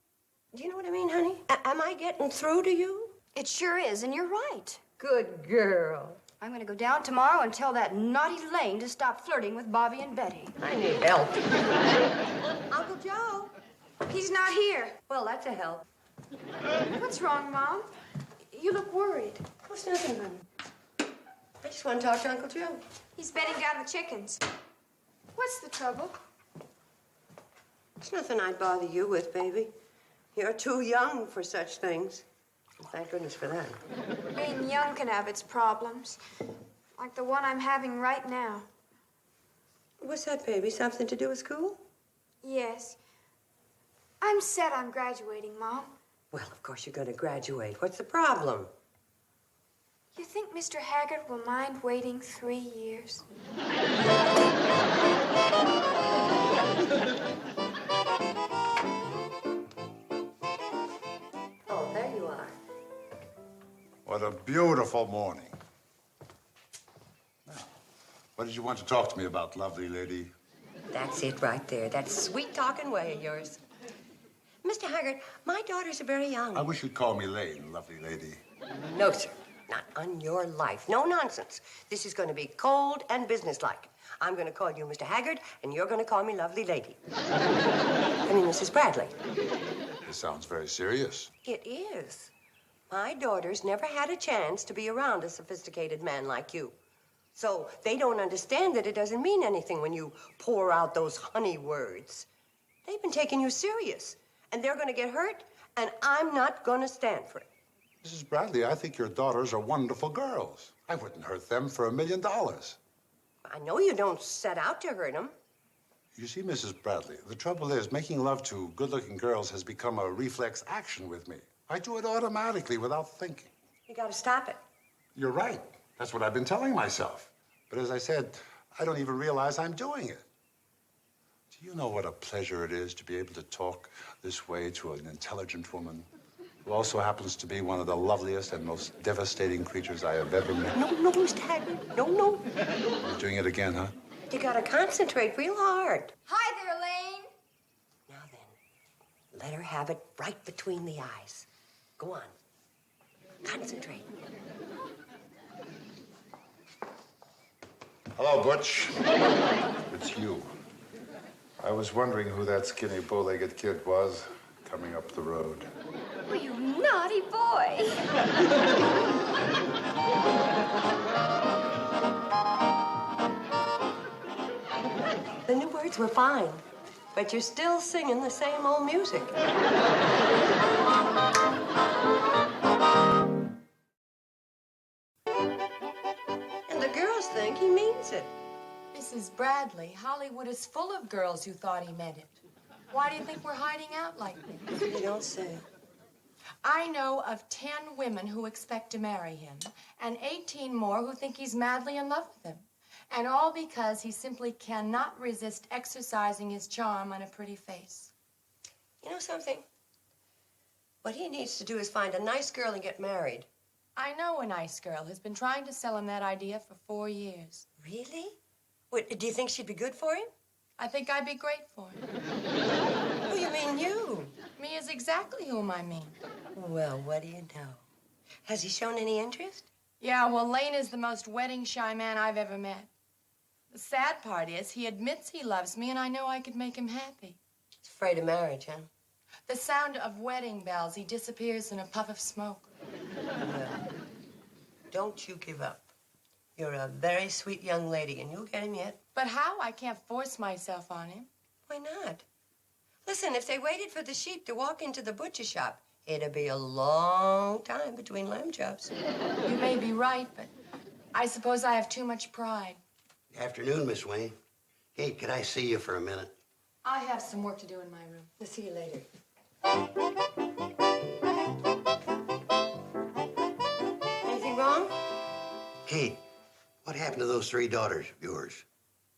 Do you know what I mean, honey? Am I getting through to you? It sure is, and you're right. Good girl. I'm going to go down tomorrow and tell that naughty Lane to stop flirting with Bobby and Betty. I need help. Uncle Joe. He's not here. Well, that's a help. What's wrong, Mom? You look worried. What's nothing, honey? I just want to talk to Uncle Joe. He's bedding down the chickens. What's the trouble? It's nothing I'd bother you with, baby. You're too young for such things. Thank goodness for that. Being young can have its problems, like the one I'm having right now. What's that, baby? Something to do with school? Yes. I'm set on graduating, Mom. Well, of course you're going to graduate. What's the problem? You think Mr. Haggard will mind waiting 3 years? Oh, there you are. What a beautiful morning. Now, what did you want to talk to me about, lovely lady? That's it right there. That sweet-talking way of yours. Mr. Haggard, my daughters are very young. I wish you'd call me Lane, lovely lady. No, sir. Not on your life. No nonsense. This is going to be cold and businesslike. I'm going to call you Mr. Haggard, and you're going to call me lovely lady. I mean, Mrs. Bradley. This sounds very serious. It is. My daughters never had a chance to be around a sophisticated man like you. So they don't understand that it doesn't mean anything when you pour out those honey words. They've been taking you serious, and they're going to get hurt, and I'm not going to stand for it. Mrs. Bradley, I think your daughters are wonderful girls. I wouldn't hurt them for $1 million. I know you don't set out to hurt them. You see, Mrs. Bradley, the trouble is making love to good-looking girls has become a reflex action with me. I do it automatically without thinking. You got to stop it. You're right. That's what I've been telling myself. But as I said, I don't even realize I'm doing it. Do you know what a pleasure it is to be able to talk this way to an intelligent woman who also happens to be one of the loveliest and most devastating creatures I have ever met? No, Mr. Haggard. No. You're doing it again, huh? You got to concentrate real hard. Hi there, Lane. Now then, let her have it right between the eyes. Go on. Concentrate. Hello, Butch. It's you. I was wondering who that skinny, bow-legged kid was coming up the road. Oh, you naughty boy. The new words were fine, but you're still singing the same old music. And the girls think he means it. Mrs. Bradley, Hollywood is full of girls who thought he meant it. Why do you think we're hiding out like this? You don't say. I know of 10 women who expect to marry him, and 18 more who think he's madly in love with them. And all because he simply cannot resist exercising his charm on a pretty face. You know something? What he needs to do is find a nice girl and get married. I know a nice girl who's been trying to sell him that idea for 4 years. Really? What, do you think she'd be good for him? I think I'd be great for him. Who you mean you? Me is exactly whom I mean. Well, what do you know? Has he shown any interest? Yeah, well, Lane is the most wedding-shy man I've ever met. The sad part is he admits he loves me, and I know I could make him happy. He's afraid of marriage, huh? The sound of wedding bells, he disappears in a puff of smoke. Well, don't you give up. You're a very sweet young lady, and you'll get him yet. But how? I can't force myself on him. Why not? Listen, if they waited for the sheep to walk into the butcher shop, it'd be a long time between lamb chops. You may be right, but I suppose I have too much pride. Afternoon, Miss Wayne. Kate, could I see you for a minute? I have some work to do in my room. I'll see you later. Anything wrong? Kate, what happened to those 3 daughters of yours?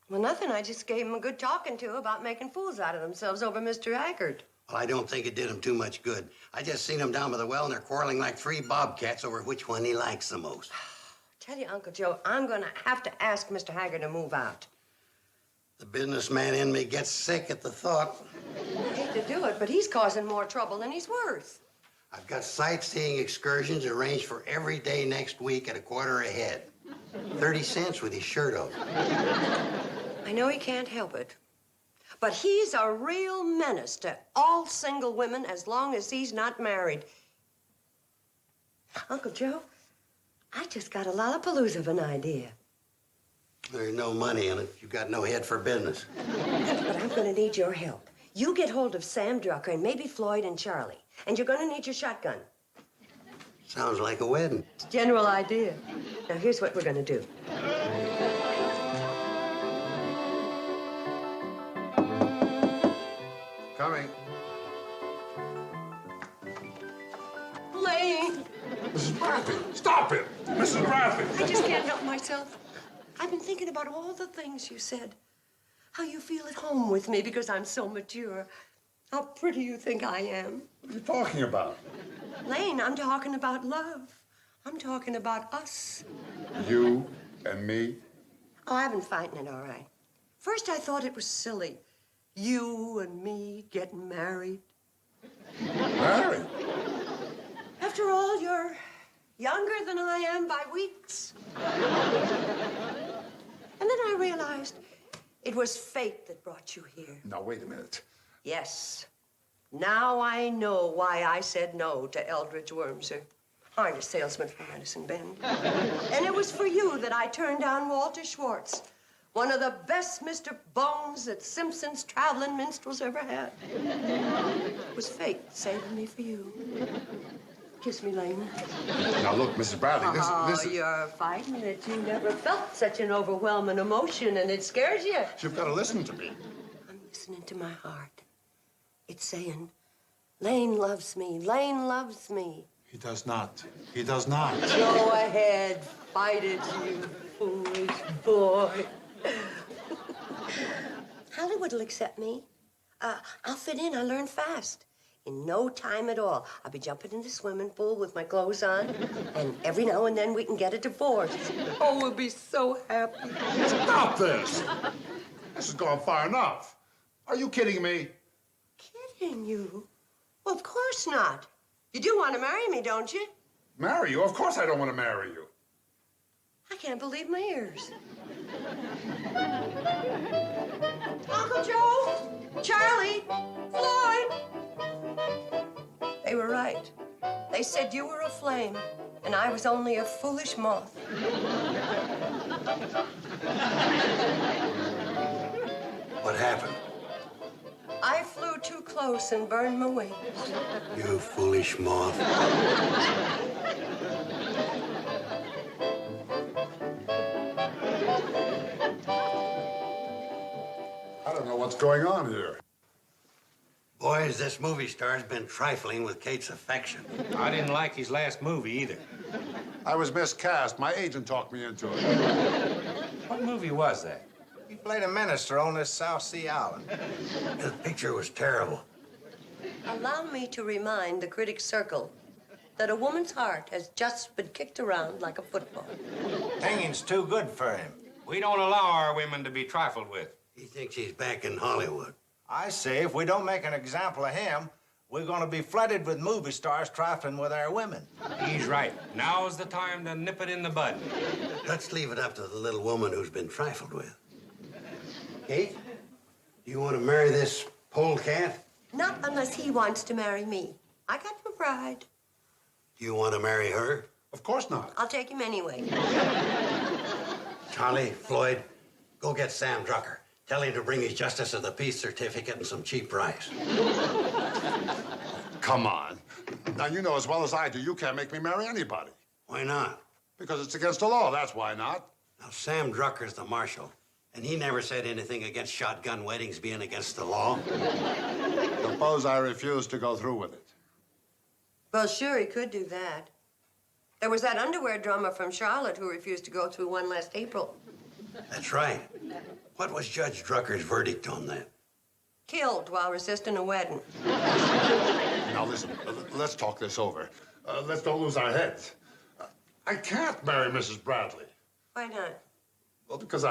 Well, nothing. I just gave them a good talking to about making fools out of themselves over Mr. Haggard. Well, I don't think it did them too much good. I just seen them down by the well, and they're quarreling like 3 bobcats over which one he likes the most. Tell you, Uncle Joe, I'm going to have to ask Mr. Haggard to move out. The businessman in me gets sick at the thought. I hate to do it, but he's causing more trouble than he's worth. I've got sightseeing excursions arranged for every day next week at a quarter a head. 30 cents with his shirt off. I know he can't help it, but he's a real menace to all single women as long as he's not married. Uncle Joe, I just got a lollapalooza of an idea. There's no money in it. You got no head for business. But I'm going to need your help. You get hold of Sam Drucker and maybe Floyd and Charlie. And you're going to need your shotgun. Sounds like a wedding. It's a general idea. Now, here's what we're going to do. Coming. Lane! Mrs. Bradley, stop it! Mrs. Bradley! I just can't help myself. I've been thinking about all the things you said. How you feel at home with me because I'm so mature. How pretty you think I am. What are you talking about? Lane, I'm talking about love. I'm talking about us. You and me? Oh, I've been fighting it, all right. First, I thought it was silly. You and me getting married. Married? After all, you're younger than I am by weeks. And then I realized it was fate that brought you here. Now, wait a minute. Yes. Now I know why I said no to Eldridge Wormser, harness salesman from Medicine Bend. And it was for you that I turned down Walter Schwartz, one of the best Mr. Bones that Simpson's traveling minstrels ever had. It was fate saving me for you. Kiss me, Lane. Now, look, Mrs. Bradley, this is... You're fighting it. You never felt such an overwhelming emotion, and it scares you. You've got to listen to me. I'm listening to my heart. It's saying, Lane loves me. Lane loves me. He does not. He does not. Go ahead. Fight it, you foolish boy. Hollywood will accept me. I'll fit in. I learn fast. In no time at all, I'll be jumping in the swimming pool with my clothes on, and every now and then we can get a divorce. Oh, we'll be so happy. Stop this! This has gone far enough. Are you kidding me? Kidding you? Well, of course not. You do want to marry me, don't you? Marry you? Of course I don't want to marry you. I can't believe my ears. Uncle Joe, Charlie, Floyd. They were right. They said you were a flame, and I was only a foolish moth. What happened? I flew too close and burned my wings. You foolish moth. I don't know what's going on here. Boys, this movie star's been trifling with Kate's affection. I didn't like his last movie either. I was miscast. My agent talked me into it. What movie was that? He played a minister on this South Sea island. The picture was terrible. Allow me to remind the critic circle that a woman's heart has just been kicked around like a football. Hanging's too good for him. We don't allow our women to be trifled with. He thinks he's back in Hollywood. I say, if we don't make an example of him, we're going to be flooded with movie stars trifling with our women. He's right. Now's the time to nip it in the bud. Let's leave it up to the little woman who's been trifled with. Kate, do you want to marry this polecat? Not unless he wants to marry me. I got no pride. Do you want to marry her? Of course not. I'll take him anyway. Charlie, Floyd, go get Sam Drucker. Tell him to bring his Justice of the Peace certificate and some cheap rice. Come on. Now, you know as well as I do, you can't make me marry anybody. Why not? Because it's against the law, that's why not. Now, Sam Drucker's the marshal, and he never said anything against shotgun weddings being against the law. Suppose I refuse to go through with it. Well, sure, he could do that. There was that underwear drummer from Charlotte who refused to go through one last April. That's right. What was Judge Drucker's verdict on that? Killed while resisting a wedding. Now, listen, let's talk this over. Let's don't lose our heads. I can't marry Mrs. Bradley. Why not? Well, because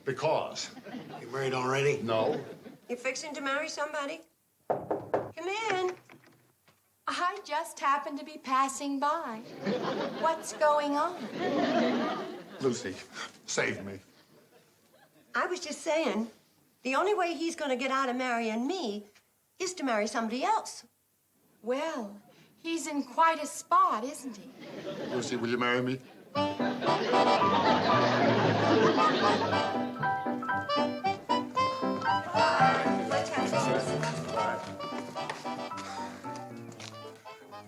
You married already? No. You fixing to marry somebody? Come in. I just happened to be passing by. What's going on? Lucy, save me. I was just saying, the only way he's going to get out of marrying me is to marry somebody else. Well, he's in quite a spot, isn't he? Lucy, will you marry me? You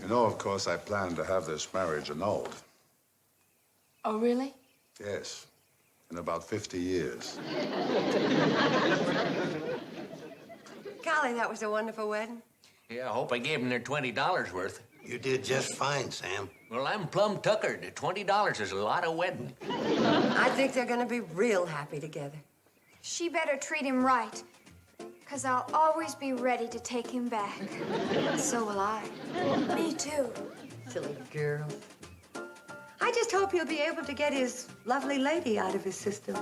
know, of course, I plan to have this marriage annulled. Oh, really? Yes, in about 50 years. Golly, that was a wonderful wedding. Yeah, I hope I gave them their $20 worth. You did just fine, Sam. Well, I'm plumb tuckered. $20 is a lot of wedding. I think they're going to be real happy together. She better treat him right, 'cause I'll always be ready to take him back. So will I. Me too. Silly girl. I just hope he'll be able to get his lovely lady out of his system.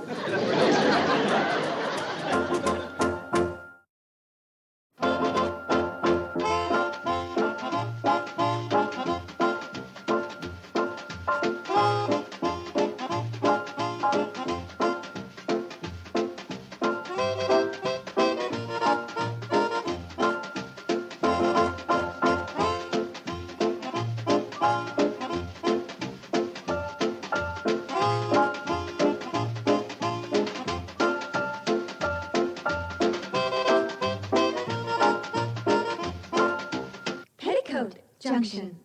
Peoticoat Junction.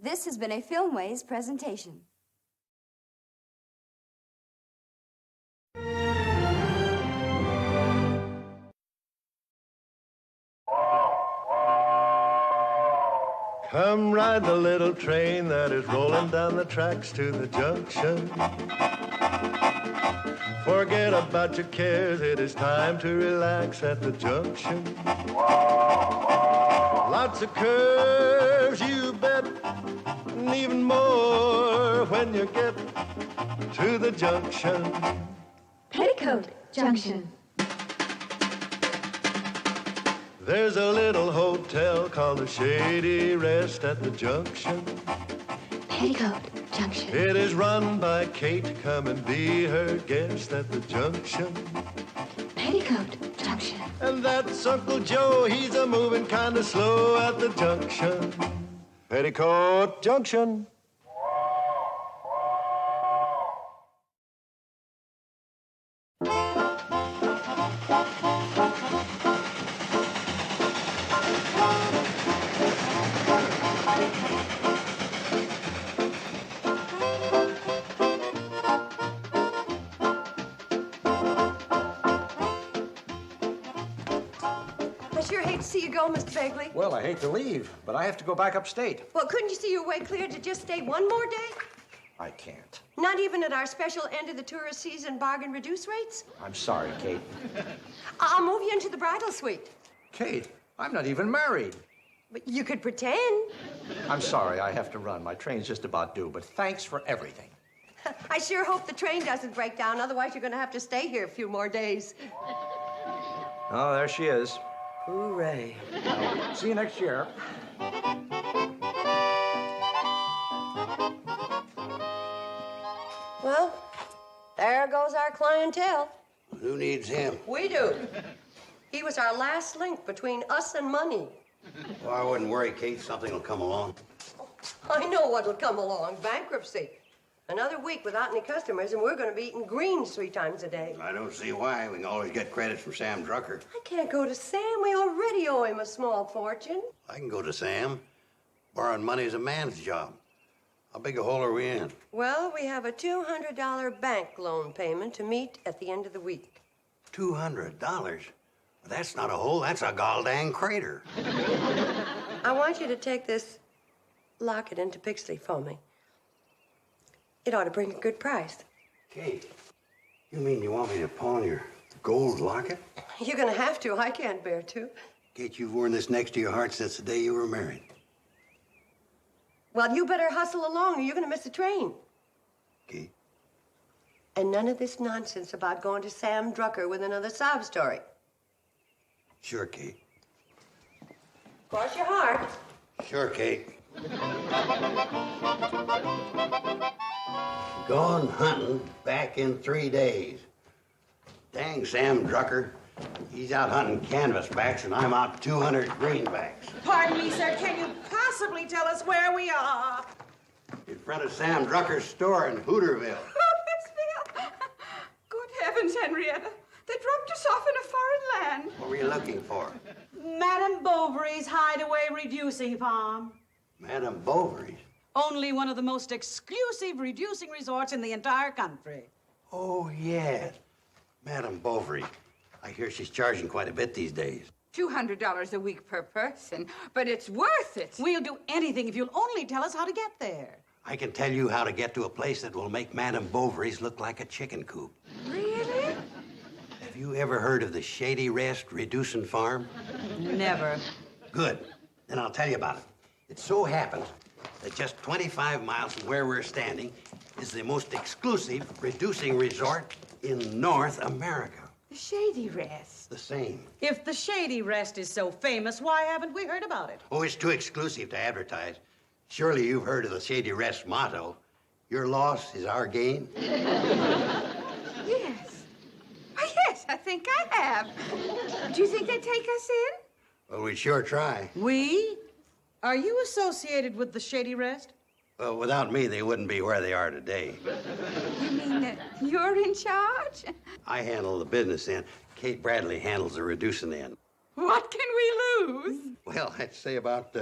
This has been a Filmways presentation. Come ride the little train that is rolling down the tracks to the junction. Forget about your cares, it is time to relax at the junction. Lots of curves, you bet, and even more when you get to the junction. Peoticoat Junction. There's a little hotel called the Shady Rest at the junction. Peoticoat Junction. It is run by Kate. Come and be her guest at the junction. Peoticoat Junction. And that's Uncle Joe. He's a moving kind of slow at the junction. Peoticoat Junction. I sure hate to see you go, Mr. Begley. Well, I hate to leave, but I have to go back upstate. Well, couldn't you see your way clear to just stay one more day? I can't. Not even at our special end of the tourist season bargain reduce rates? I'm sorry, Kate. I'll move you into the bridal suite. Kate, I'm not even married. But you could pretend. I'm sorry, I have to run. My train's just about due, but thanks for everything. I sure hope the train doesn't break down. Otherwise, you're going to have to stay here a few more days. Oh, there she is. Hooray. See you next year. Well, there goes our clientele. Who needs him? We do. He was our last link between us and money. Well, I wouldn't worry, Kate. Something will come along. I know what'll come along. Bankruptcy. Another week without any customers, and we're going to be eating greens 3 times a day. I don't see why. We can always get credits from Sam Drucker. I can't go to Sam. We already owe him a small fortune. I can go to Sam. Borrowing money is a man's job. How big a hole are we in? Well, we have a $200 bank loan payment to meet at the end of the week. $200? Well, that's not a hole. That's a goddamn crater. I want you to take this locket into Pixley for me. It ought to bring a good price. Kate, you mean you want me to pawn your gold locket? You're going to have to. I can't bear to. Kate, you've worn this next to your heart since the day you were married. Well, you better hustle along or you're going to miss the train. Kate? And none of this nonsense about going to Sam Drucker with another sob story. Sure, Kate. Cross your heart. Sure, Kate. Gone hunting back in 3 days. Dang Sam Drucker. He's out hunting canvasbacks and I'm out 200 greenbacks. Pardon me, sir. Can you possibly tell us where we are? front of Sam Drucker's store in Hooterville. Good heavens, Henrietta. They dropped us off in a foreign land. What were you looking for? Madame Bovary's Hideaway Reducing Farm. Madame Bovary's? Only one of the most exclusive reducing resorts in the entire country. Oh, yes. Madame Bovary. I hear she's charging quite a bit these days. $200 a week per person, but it's worth it. We'll do anything if you'll only tell us how to get there. I can tell you how to get to a place that will make Madame Bovary's look like a chicken coop. Really? Have you ever heard of the Shady Rest Reducing Farm? Never. Good. Then I'll tell you about it. It so happens that just 25 miles from where we're standing is the most exclusive reducing resort in North America. The Shady Rest. The same. If the Shady Rest is so famous, why haven't we heard about it? Oh, it's too exclusive to advertise. Surely you've heard of the Shady Rest motto, your loss is our gain? Yes. Oh, yes, I think I have. Do you think they'd take us in? Well, we'd sure try. We? Are you associated with the Shady Rest? Well, without me, they wouldn't be where they are today. You mean that you're in charge? I handle the business end. Kate Bradley handles the reducing end. What can we lose? Well, I'd say about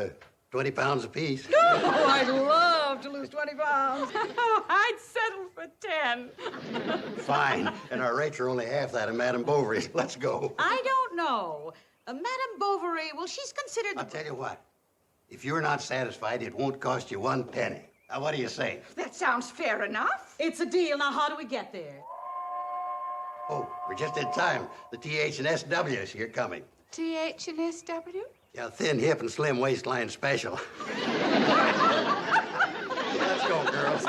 20 pounds apiece. Oh, I'd love to lose 20 pounds. Oh, I'd settle for 10. Fine. And our rates are only half that of Madame Bovary's. Let's go. I don't know. Madame Bovary, well, she's considered... I'll tell you what. If you're not satisfied, it won't cost you 1 penny. Now, what do you say? That sounds fair enough. It's a deal. Now, how do we get there? Oh, we're just in time. The TH&SW is here coming. TH&SW? Yeah, thin hip and slim waistline special. Let's go, girls.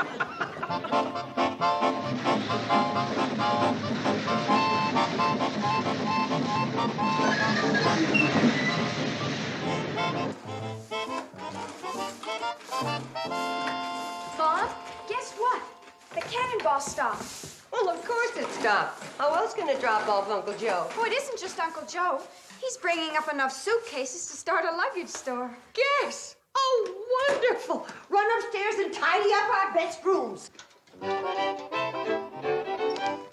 Bob, guess what? The cannonball stopped. Well, of course it stopped. How else can it drop off Uncle Joe? Oh, it isn't just Uncle Joe. He's bringing up enough suitcases to start a luggage store. Guess. Oh, wonderful. Run upstairs and tidy up our best rooms.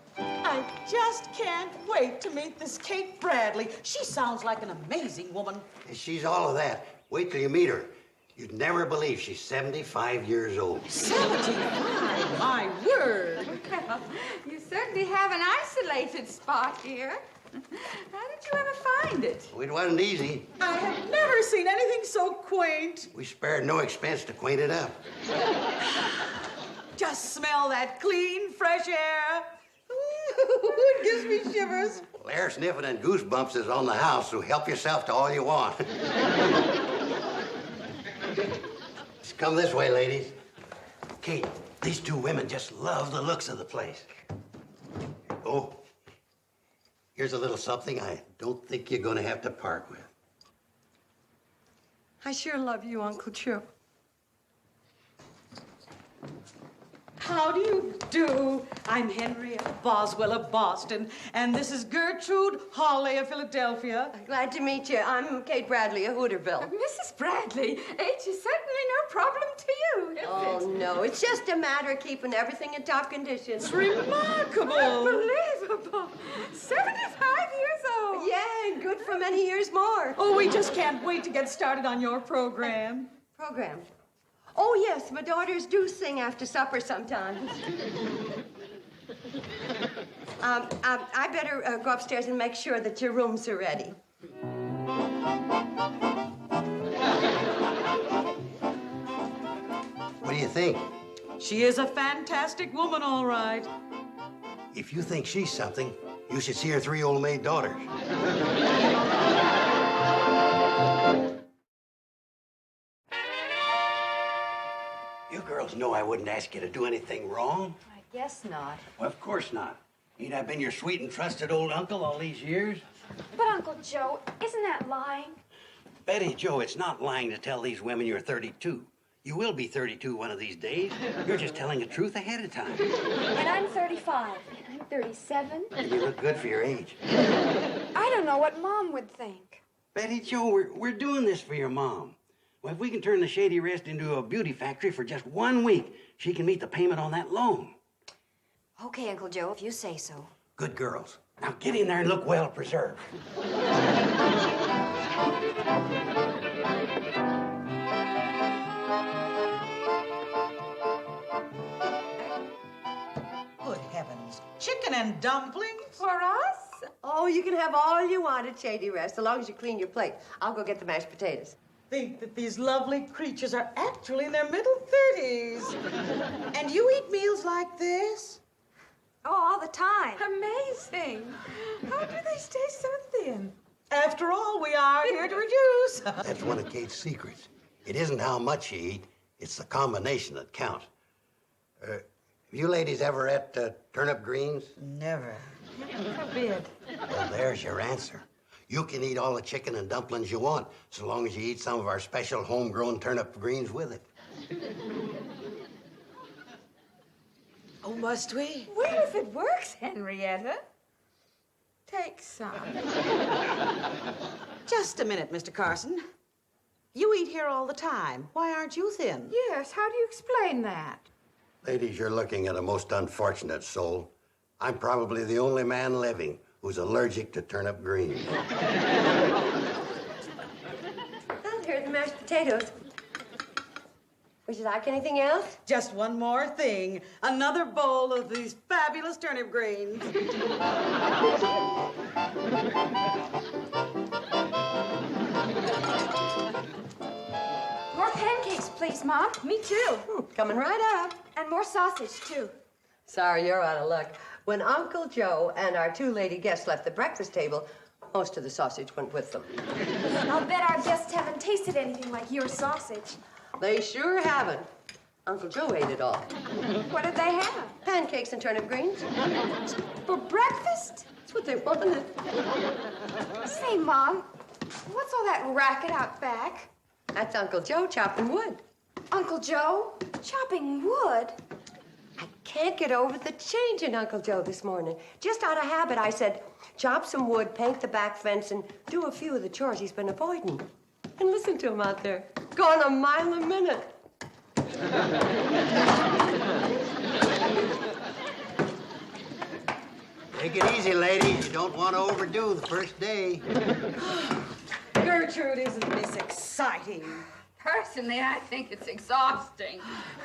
I just can't wait to meet this Kate Bradley. She sounds like an amazing woman. She's all of that. Wait till you meet her. You'd never believe she's 75 years old. 75? My word. Well, you certainly have an isolated spot here. How did you ever find it? It wasn't easy. I have never seen anything so quaint. We spared no expense to quaint it up. Just smell that clean, fresh air. It gives me shivers. Well, air sniffing and goosebumps is on the house, so help yourself to all you want. Just come this way, ladies. Kate, these two women just love the looks of the place. Oh, here's a little something I don't think you're going to have to part with. I sure love you, Uncle Joe. How do you do? I'm Henrietta Boswell of Boston, and this is Gertrude Hawley of Philadelphia. Glad to meet you. I'm Kate Bradley of Hooterville. Mrs. Bradley, age is certainly no problem to you, is it? Oh, no. It's just a matter of keeping everything in top condition. It's remarkable. Unbelievable. 75 years old. Yeah, and good for many years more. Oh, we just can't wait to get started on your program. Program? Oh, yes, my daughters do sing after supper sometimes. I better go upstairs and make sure that your rooms are ready. What do you think? She is a fantastic woman, all right. If you think she's something, you should see her 3 old maid daughters. You girls know I wouldn't ask you to do anything wrong. I guess not. Well, of course not. Ain't I been your sweet and trusted old uncle all these years? But, Uncle Joe, isn't that lying? Betty Jo, it's not lying to tell these women you're 32. You will be 32 one of these days. You're just telling the truth ahead of time. And I'm 35. I'm 37. And you look good for your age. I don't know what Mom would think. Betty Jo, we're doing this for your mom. Well, if we can turn the Shady Rest into a beauty factory for just 1 week, she can meet the payment on that loan. Okay, Uncle Joe, if you say so. Good girls. Now get in there and look well preserved. Good heavens. Chicken and dumplings? For us? Oh, you can have all you want at Shady Rest, as long as you clean your plate. I'll go get the mashed potatoes. Think that these lovely creatures are actually in their middle 30s. And you eat meals like this? Oh, all the time. Amazing. How do they stay so thin? After all, we are here to reduce. That's one of Kate's secrets. It isn't how much you eat, it's the combination that counts. Have you ladies ever ate turnip greens? Never. Heaven forbid. Well, there's your answer. You can eat all the chicken and dumplings you want, so long as you eat some of our special homegrown turnip greens with it. Oh, must we? Well, if it works, Henrietta. Take some. Just a minute, Mr. Carson. You eat here all the time. Why aren't you thin? Yes, how do you explain that? Ladies, you're looking at a most unfortunate soul. I'm probably the only man living who's allergic to turnip greens. Well, here are the mashed potatoes. Would you like anything else? Just one more thing. Another bowl of these fabulous turnip greens. More pancakes, please, Mom. Me too. Coming right up. And more sausage, too. Sorry, you're out of luck. When Uncle Joe and our 2 lady guests left the breakfast table, most of the sausage went with them. I'll bet our guests haven't tasted anything like your sausage. They sure haven't. Uncle Joe ate it all. What did they have? Pancakes and turnip greens. For breakfast? That's what they wanted. Say, Mom, what's all that racket out back? That's Uncle Joe chopping wood. Uncle Joe? Chopping wood? I can't get over the change in Uncle Joe this morning. Just out of habit, I said, chop some wood, paint the back fence, and do a few of the chores he's been avoiding. And listen to him out there, going a mile a minute. Take it easy, ladies. You don't want to overdo the first day. Gertrude, isn't this exciting? Personally, I think it's exhausting.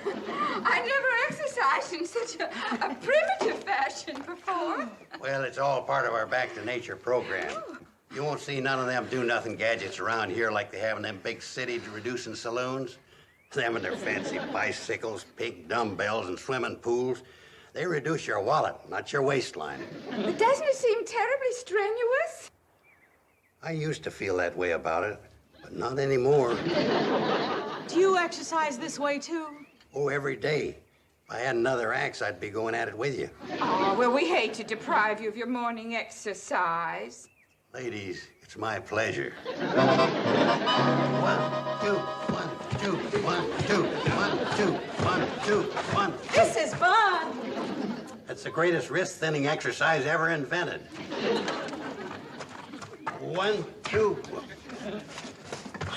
I never exercised in such a primitive fashion before. Well, it's all part of our Back to Nature program. You won't see none of them do-nothing gadgets around here like they have in them big city-reducing saloons. Them and their fancy bicycles, pink dumbbells, and swimming pools. They reduce your wallet, not your waistline. But doesn't it seem terribly strenuous? I used to feel that way about it, but not anymore. Do you exercise this way, too? Oh, every day. If I had another axe, I'd be going at it with you. Oh, well, we hate to deprive you of your morning exercise. Ladies, it's my pleasure. 1, 2, 1, 2, 1, 2, 1, 2, 1, 2, 1. This is fun. That's the greatest wrist thinning exercise ever invented. 1, 2.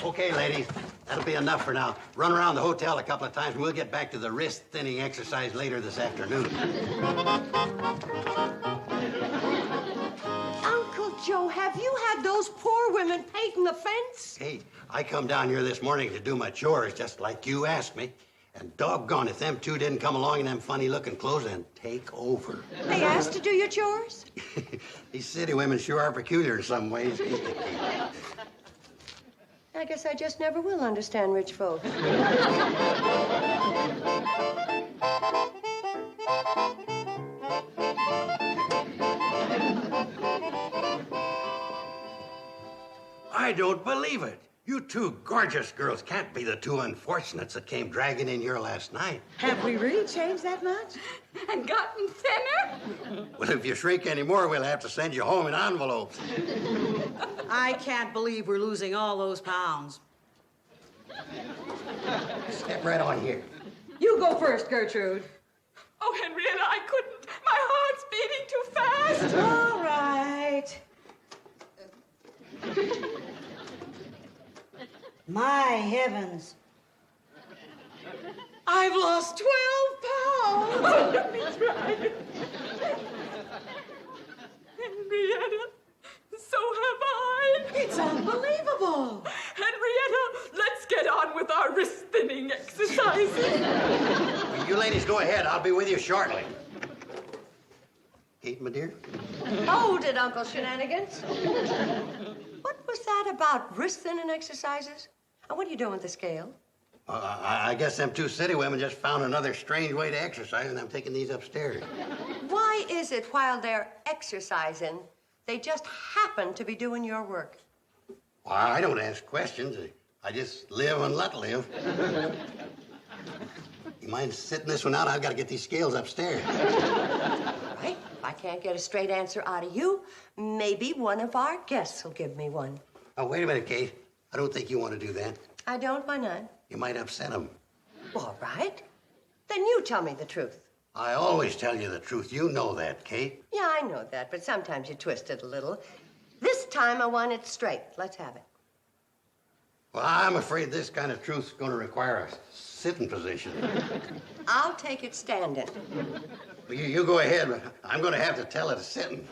Okay, ladies, that'll be enough for now. Run around the hotel a couple of times, and we'll get back to the wrist thinning exercise later this afternoon. Uncle Joe, have you had those poor women painting the fence? Hey, I come down here this morning to do my chores just like you asked me. And doggone if them 2 didn't come along in them funny-looking clothes and take over. They asked to do your chores? These city women sure are peculiar in some ways. I guess I just never will understand rich folks. I don't believe it. You 2 gorgeous girls can't be the 2 unfortunates that came dragging in here last night. Have we really changed that much? And gotten thinner? Well, if you shrink any more, we'll have to send you home in envelopes. I can't believe we're losing all those pounds. Step right on here. You go first, Gertrude. Oh, Henrietta, I couldn't. My heart's beating too fast. All right. My heavens. I've lost 12 pounds. Let me try. Henrietta, so have I. It's unbelievable. Henrietta, let's get on with our wrist thinning exercises. You ladies go ahead. I'll be with you shortly. Kate, my dear? Hold it, Uncle Shenanigans. What was that about wrist thinning exercises? And what are you doing with the scale? I guess them two city women just found another strange way to exercise, and I'm taking these upstairs. Why is it while they're exercising, they just happen to be doing your work? Well, I don't ask questions. I just live and let live. You mind sitting this one out? I've got to get these scales upstairs. Right. If I can't get a straight answer out of you, maybe one of our guests will give me one. Oh, wait a minute, Kate. I don't think you want to do that. I don't, why not? You might upset them. All right. Then you tell me the truth. I always tell you the truth. You know that, Kate. Yeah, I know that, but sometimes you twist it a little. This time I want it straight. Let's have it. Well, I'm afraid this kind of truth's going to require a sitting position. I'll take it standing. Well, you go ahead, but I'm going to have to tell it sitting.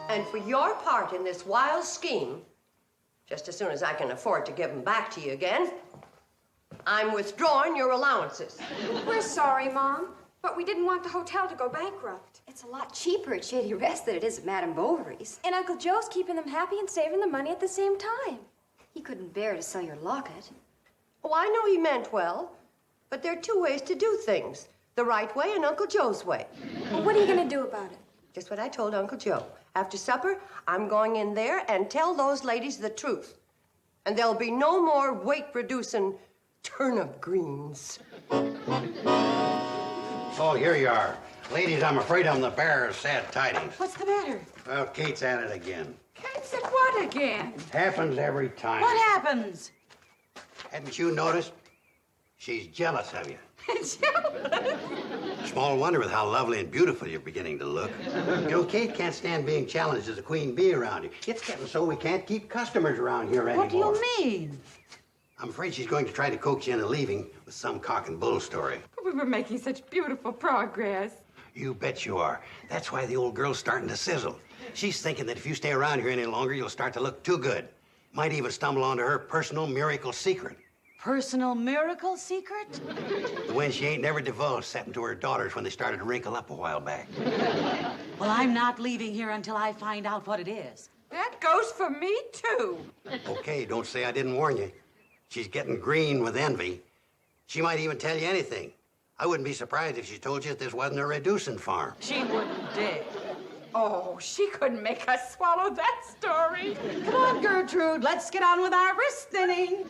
And for your part in this wild scheme, just as soon as I can afford to give them back to you again, I'm withdrawing your allowances. We're sorry, Mom, but we didn't want the hotel to go bankrupt. It's a lot cheaper at Shady Rest than it is at Madame Bovary's. And Uncle Joe's keeping them happy and saving the money at the same time. He couldn't bear to sell your locket. Oh, I know he meant well, but there are two ways to do things. The right way and Uncle Joe's way. Well, what are you going to do about it? Just what I told Uncle Joe. After supper, I'm going in there and tell those ladies the truth. And there'll be no more weight-reducing turnip greens. Oh, here you are. Ladies, I'm afraid I'm the bearer of sad tidings. What's the matter? Well, Kate's at it again. Kate's at what again? Happens every time. What happens? Hadn't you noticed? She's jealous of you. Jealous? Small wonder with how lovely and beautiful you're beginning to look. You know, Kate can't stand being challenged as a queen bee around you. It's getting so we can't keep customers around here anymore. What do you mean? I'm afraid she's going to try to coax you into leaving with some cock and bull story. We were making such beautiful progress. You bet you are. That's why the old girl's starting to sizzle. She's thinking that if you stay around here any longer, you'll start to look too good. Might even stumble onto her personal miracle secret. Personal miracle secret? The one she ain't never divulged, except to her daughters when they started to wrinkle up a while back. Well, I'm not leaving here until I find out what it is. That goes for me, too. Okay, don't say I didn't warn you. She's getting green with envy. She might even tell you anything. I wouldn't be surprised if she told you that this wasn't a reducing farm. She wouldn't dare. Oh, she couldn't make us swallow that story. Come on, Gertrude, let's get on with our wrist thinning.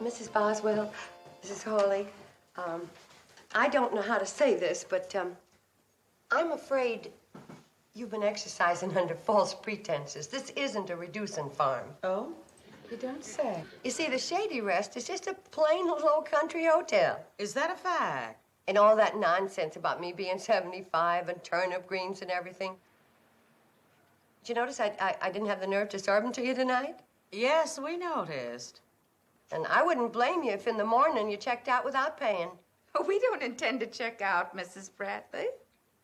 Mrs. Boswell, Mrs. Hawley, I don't know how to say this, but I'm afraid you've been exercising under false pretenses. This isn't a reducing farm. Oh? You don't say. You see, the Shady Rest is just a plain little old country hotel. Is that a fact? And all that nonsense about me being 75 and turnip greens and everything. Did you notice I didn't have the nerve to serve them to you tonight? Yes, we noticed. And I wouldn't blame you if in the morning you checked out without paying. We don't intend to check out, Mrs. Bradley.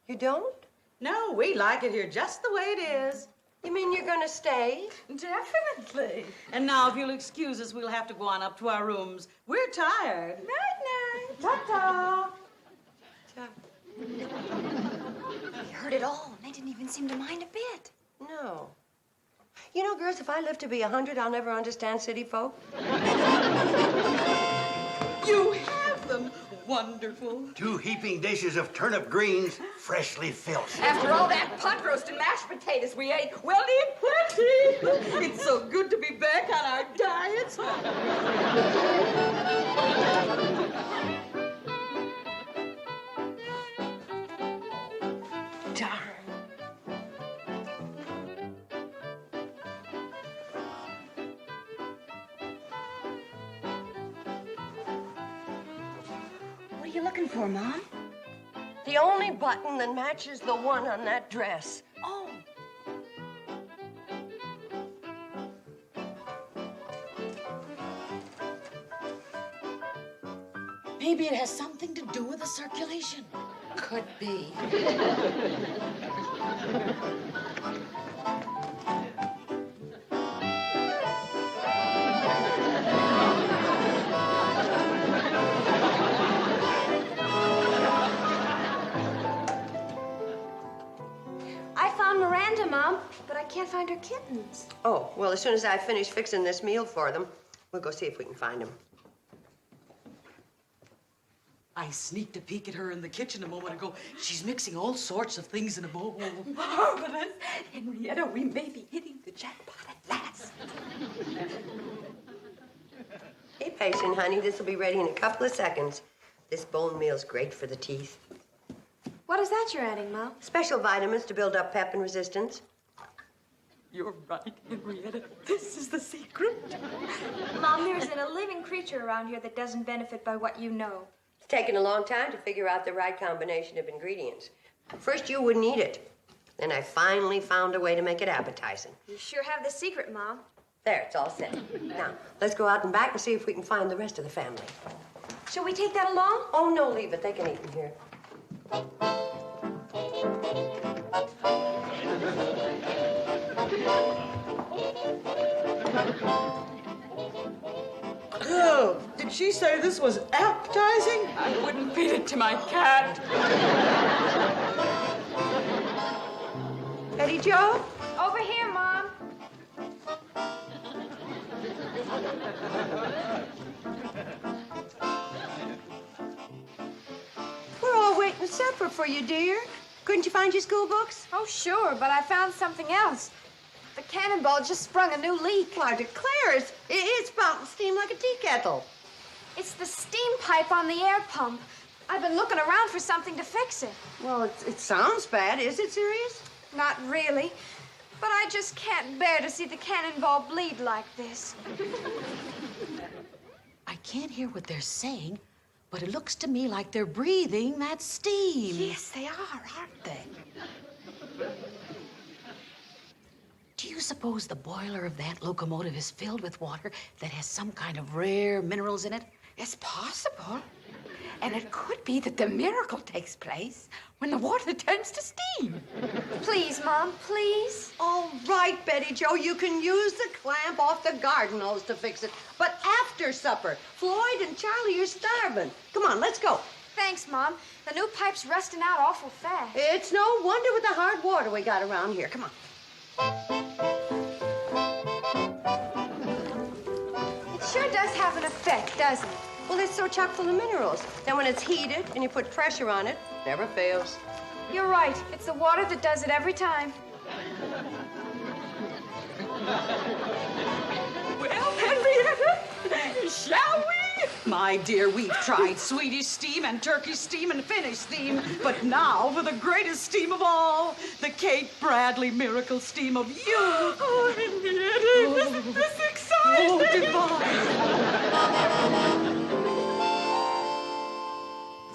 You don't? No, we like it here just the way it is. You mean you're gonna stay? Definitely. And now, if you'll excuse us, we'll have to go on up to our rooms. We're tired. Night-night. Ta-ta. They heard it all, and they didn't even seem to mind a bit. No. You know, girls, if I live to be 100, I'll never understand city folk. You have them. Wonderful. 2 heaping dishes of turnip greens, freshly filched. After all that pot roast and mashed potatoes we ate, we'll need plenty. It's so good to be back on our diets. Darn. are you looking for, Mom? The only button that matches the one on that dress. Oh. Maybe it has something to do with the circulation. Could be. I found Miranda, Mom, but I can't find her kittens. Oh, well, as soon as I finish fixing this meal for them, we'll go see if we can find them. I sneaked a peek at her in the kitchen a moment ago. She's mixing all sorts of things in a bowl. Marvelous. Henrietta, we may be hitting the jackpot at last. Be patient, honey. This will be ready in a couple of seconds. This bone meal's great for the teeth. What is that you're adding, Mom? Special vitamins to build up pep and resistance. You're right, Henrietta. This is the secret. Mom, there isn't a living creature around here that doesn't benefit by what you know. It's taken a long time to figure out the right combination of ingredients. First, you wouldn't eat it. Then I finally found a way to make it appetizing. You sure have the secret, Mom. There, it's all set. Now, let's go out and back and see if we can find the rest of the family. Shall we take that along? Oh, no, leave it. They can eat in here. Oh, did she say this was appetizing? I wouldn't feed it to my cat. Betty Jo? Over here, Mom. We're all waiting supper for you, dear. Couldn't you find your school books? Oh, sure, but I found something else. The cannonball just sprung a new leak. Well, I declare it's spouting steam like a tea kettle. It's the steam pipe on the air pump. I've been looking around for something to fix it. Well, it sounds bad. Is it serious? Not really. But I just can't bear to see the cannonball bleed like this. I can't hear what they're saying, but it looks to me like they're breathing that steam. Yes, they are, aren't they? Do you suppose the boiler of that locomotive is filled with water that has some kind of rare minerals in it? It's possible. And it could be that the miracle takes place when the water turns to steam. Please, Mom, please. All right, Betty Jo, you can use the clamp off the garden hose to fix it. But after supper, Floyd and Charlie are starving. Come on, let's go. Thanks, Mom. The new pipe's rusting out awful fast. It's no wonder with the hard water we got around here. Come on. It sure does have an effect, doesn't it? Well, it's so chock full of minerals. Then when it's heated and you put pressure on it, never fails. You're right. It's the water that does it every time. Well, Henrietta, shall we? My dear, we've tried Swedish steam and Turkish steam and Finnish steam, but now for the greatest steam of all, the Kate Bradley miracle steam of you. Oh, Henrietta, isn't this exciting? Oh, divine.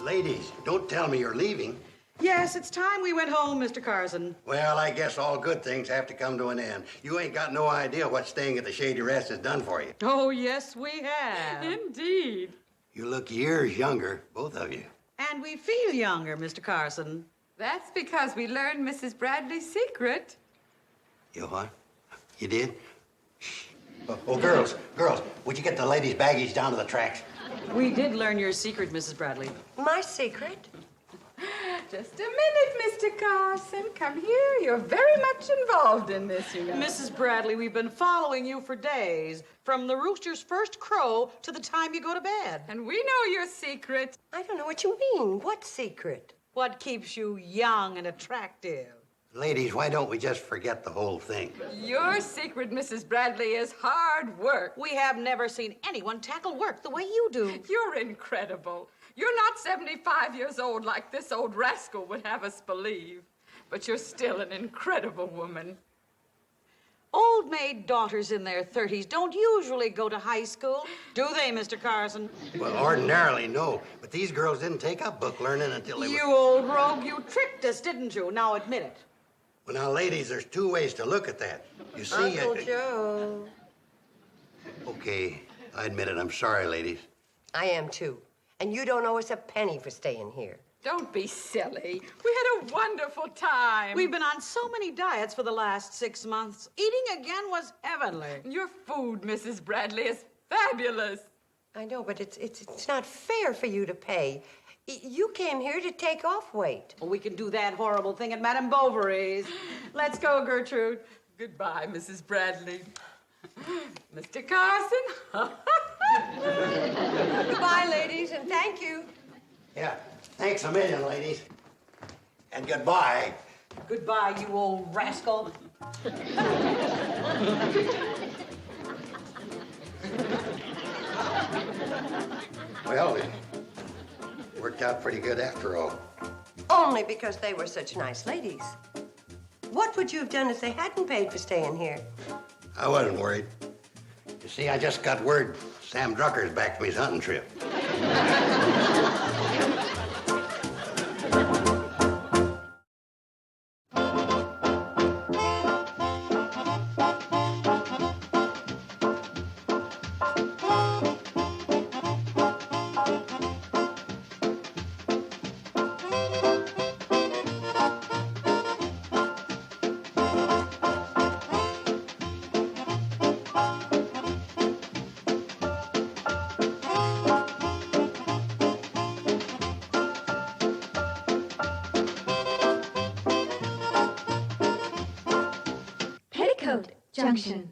Ladies, don't tell me you're leaving. Yes, it's time we went home, Mr. Carson. Well, I guess all good things have to come to an end. You ain't got no idea what staying at the Shady Rest has done for you. Oh, yes, we have. Indeed. You look years younger, both of you. And we feel younger, Mr. Carson. That's because we learned Mrs. Bradley's secret. You what? You did? Shh. Oh, girls, would you get the ladies' baggage down to the tracks? We did learn your secret, Mrs. Bradley. My secret? Just a minute, Mr. Carson. Come here. You're very much involved in this, you know. Mrs. Bradley, we've been following you for days, from the rooster's first crow to the time you go to bed. And we know your secret. I don't know what you mean. What secret? What keeps you young and attractive? Ladies, why don't we just forget the whole thing? Your secret, Mrs. Bradley, is hard work. We have never seen anyone tackle work the way you do. You're incredible. You're not 75 years old like this old rascal would have us believe. But you're still an incredible woman. Old maid daughters in their 30s don't usually go to high school, do they, Mr. Carson? Well, ordinarily, no. But these girls didn't take up book learning until they You were... old rogue, you tricked us, didn't you? Now admit it. Well, now, ladies, there's two ways to look at that. You see... Uncle Joe. Okay, I admit it. I'm sorry, ladies. I am, too. And you don't owe us a penny for staying here. Don't be silly. We had a wonderful time. We've been on so many diets for the last 6 months. Eating again was heavenly. Your food, Mrs. Bradley, is fabulous. I know, but it's not fair for you to pay. You came here to take off weight. Well, we can do that horrible thing at Madame Bovary's. Let's go, Gertrude. Goodbye, Mrs. Bradley. Mr. Carson. Goodbye, ladies, and thank you. Yeah, thanks a million, ladies. And goodbye. Goodbye, you old rascal. Well, it worked out pretty good after all. Only because they were such nice ladies. What would you have done if they hadn't paid for staying here? I wasn't worried. You see, I just got word Sam Drucker's back from his hunting trip. Peoticoat Junction.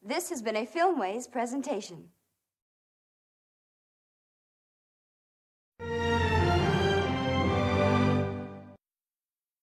This has been a Filmways presentation.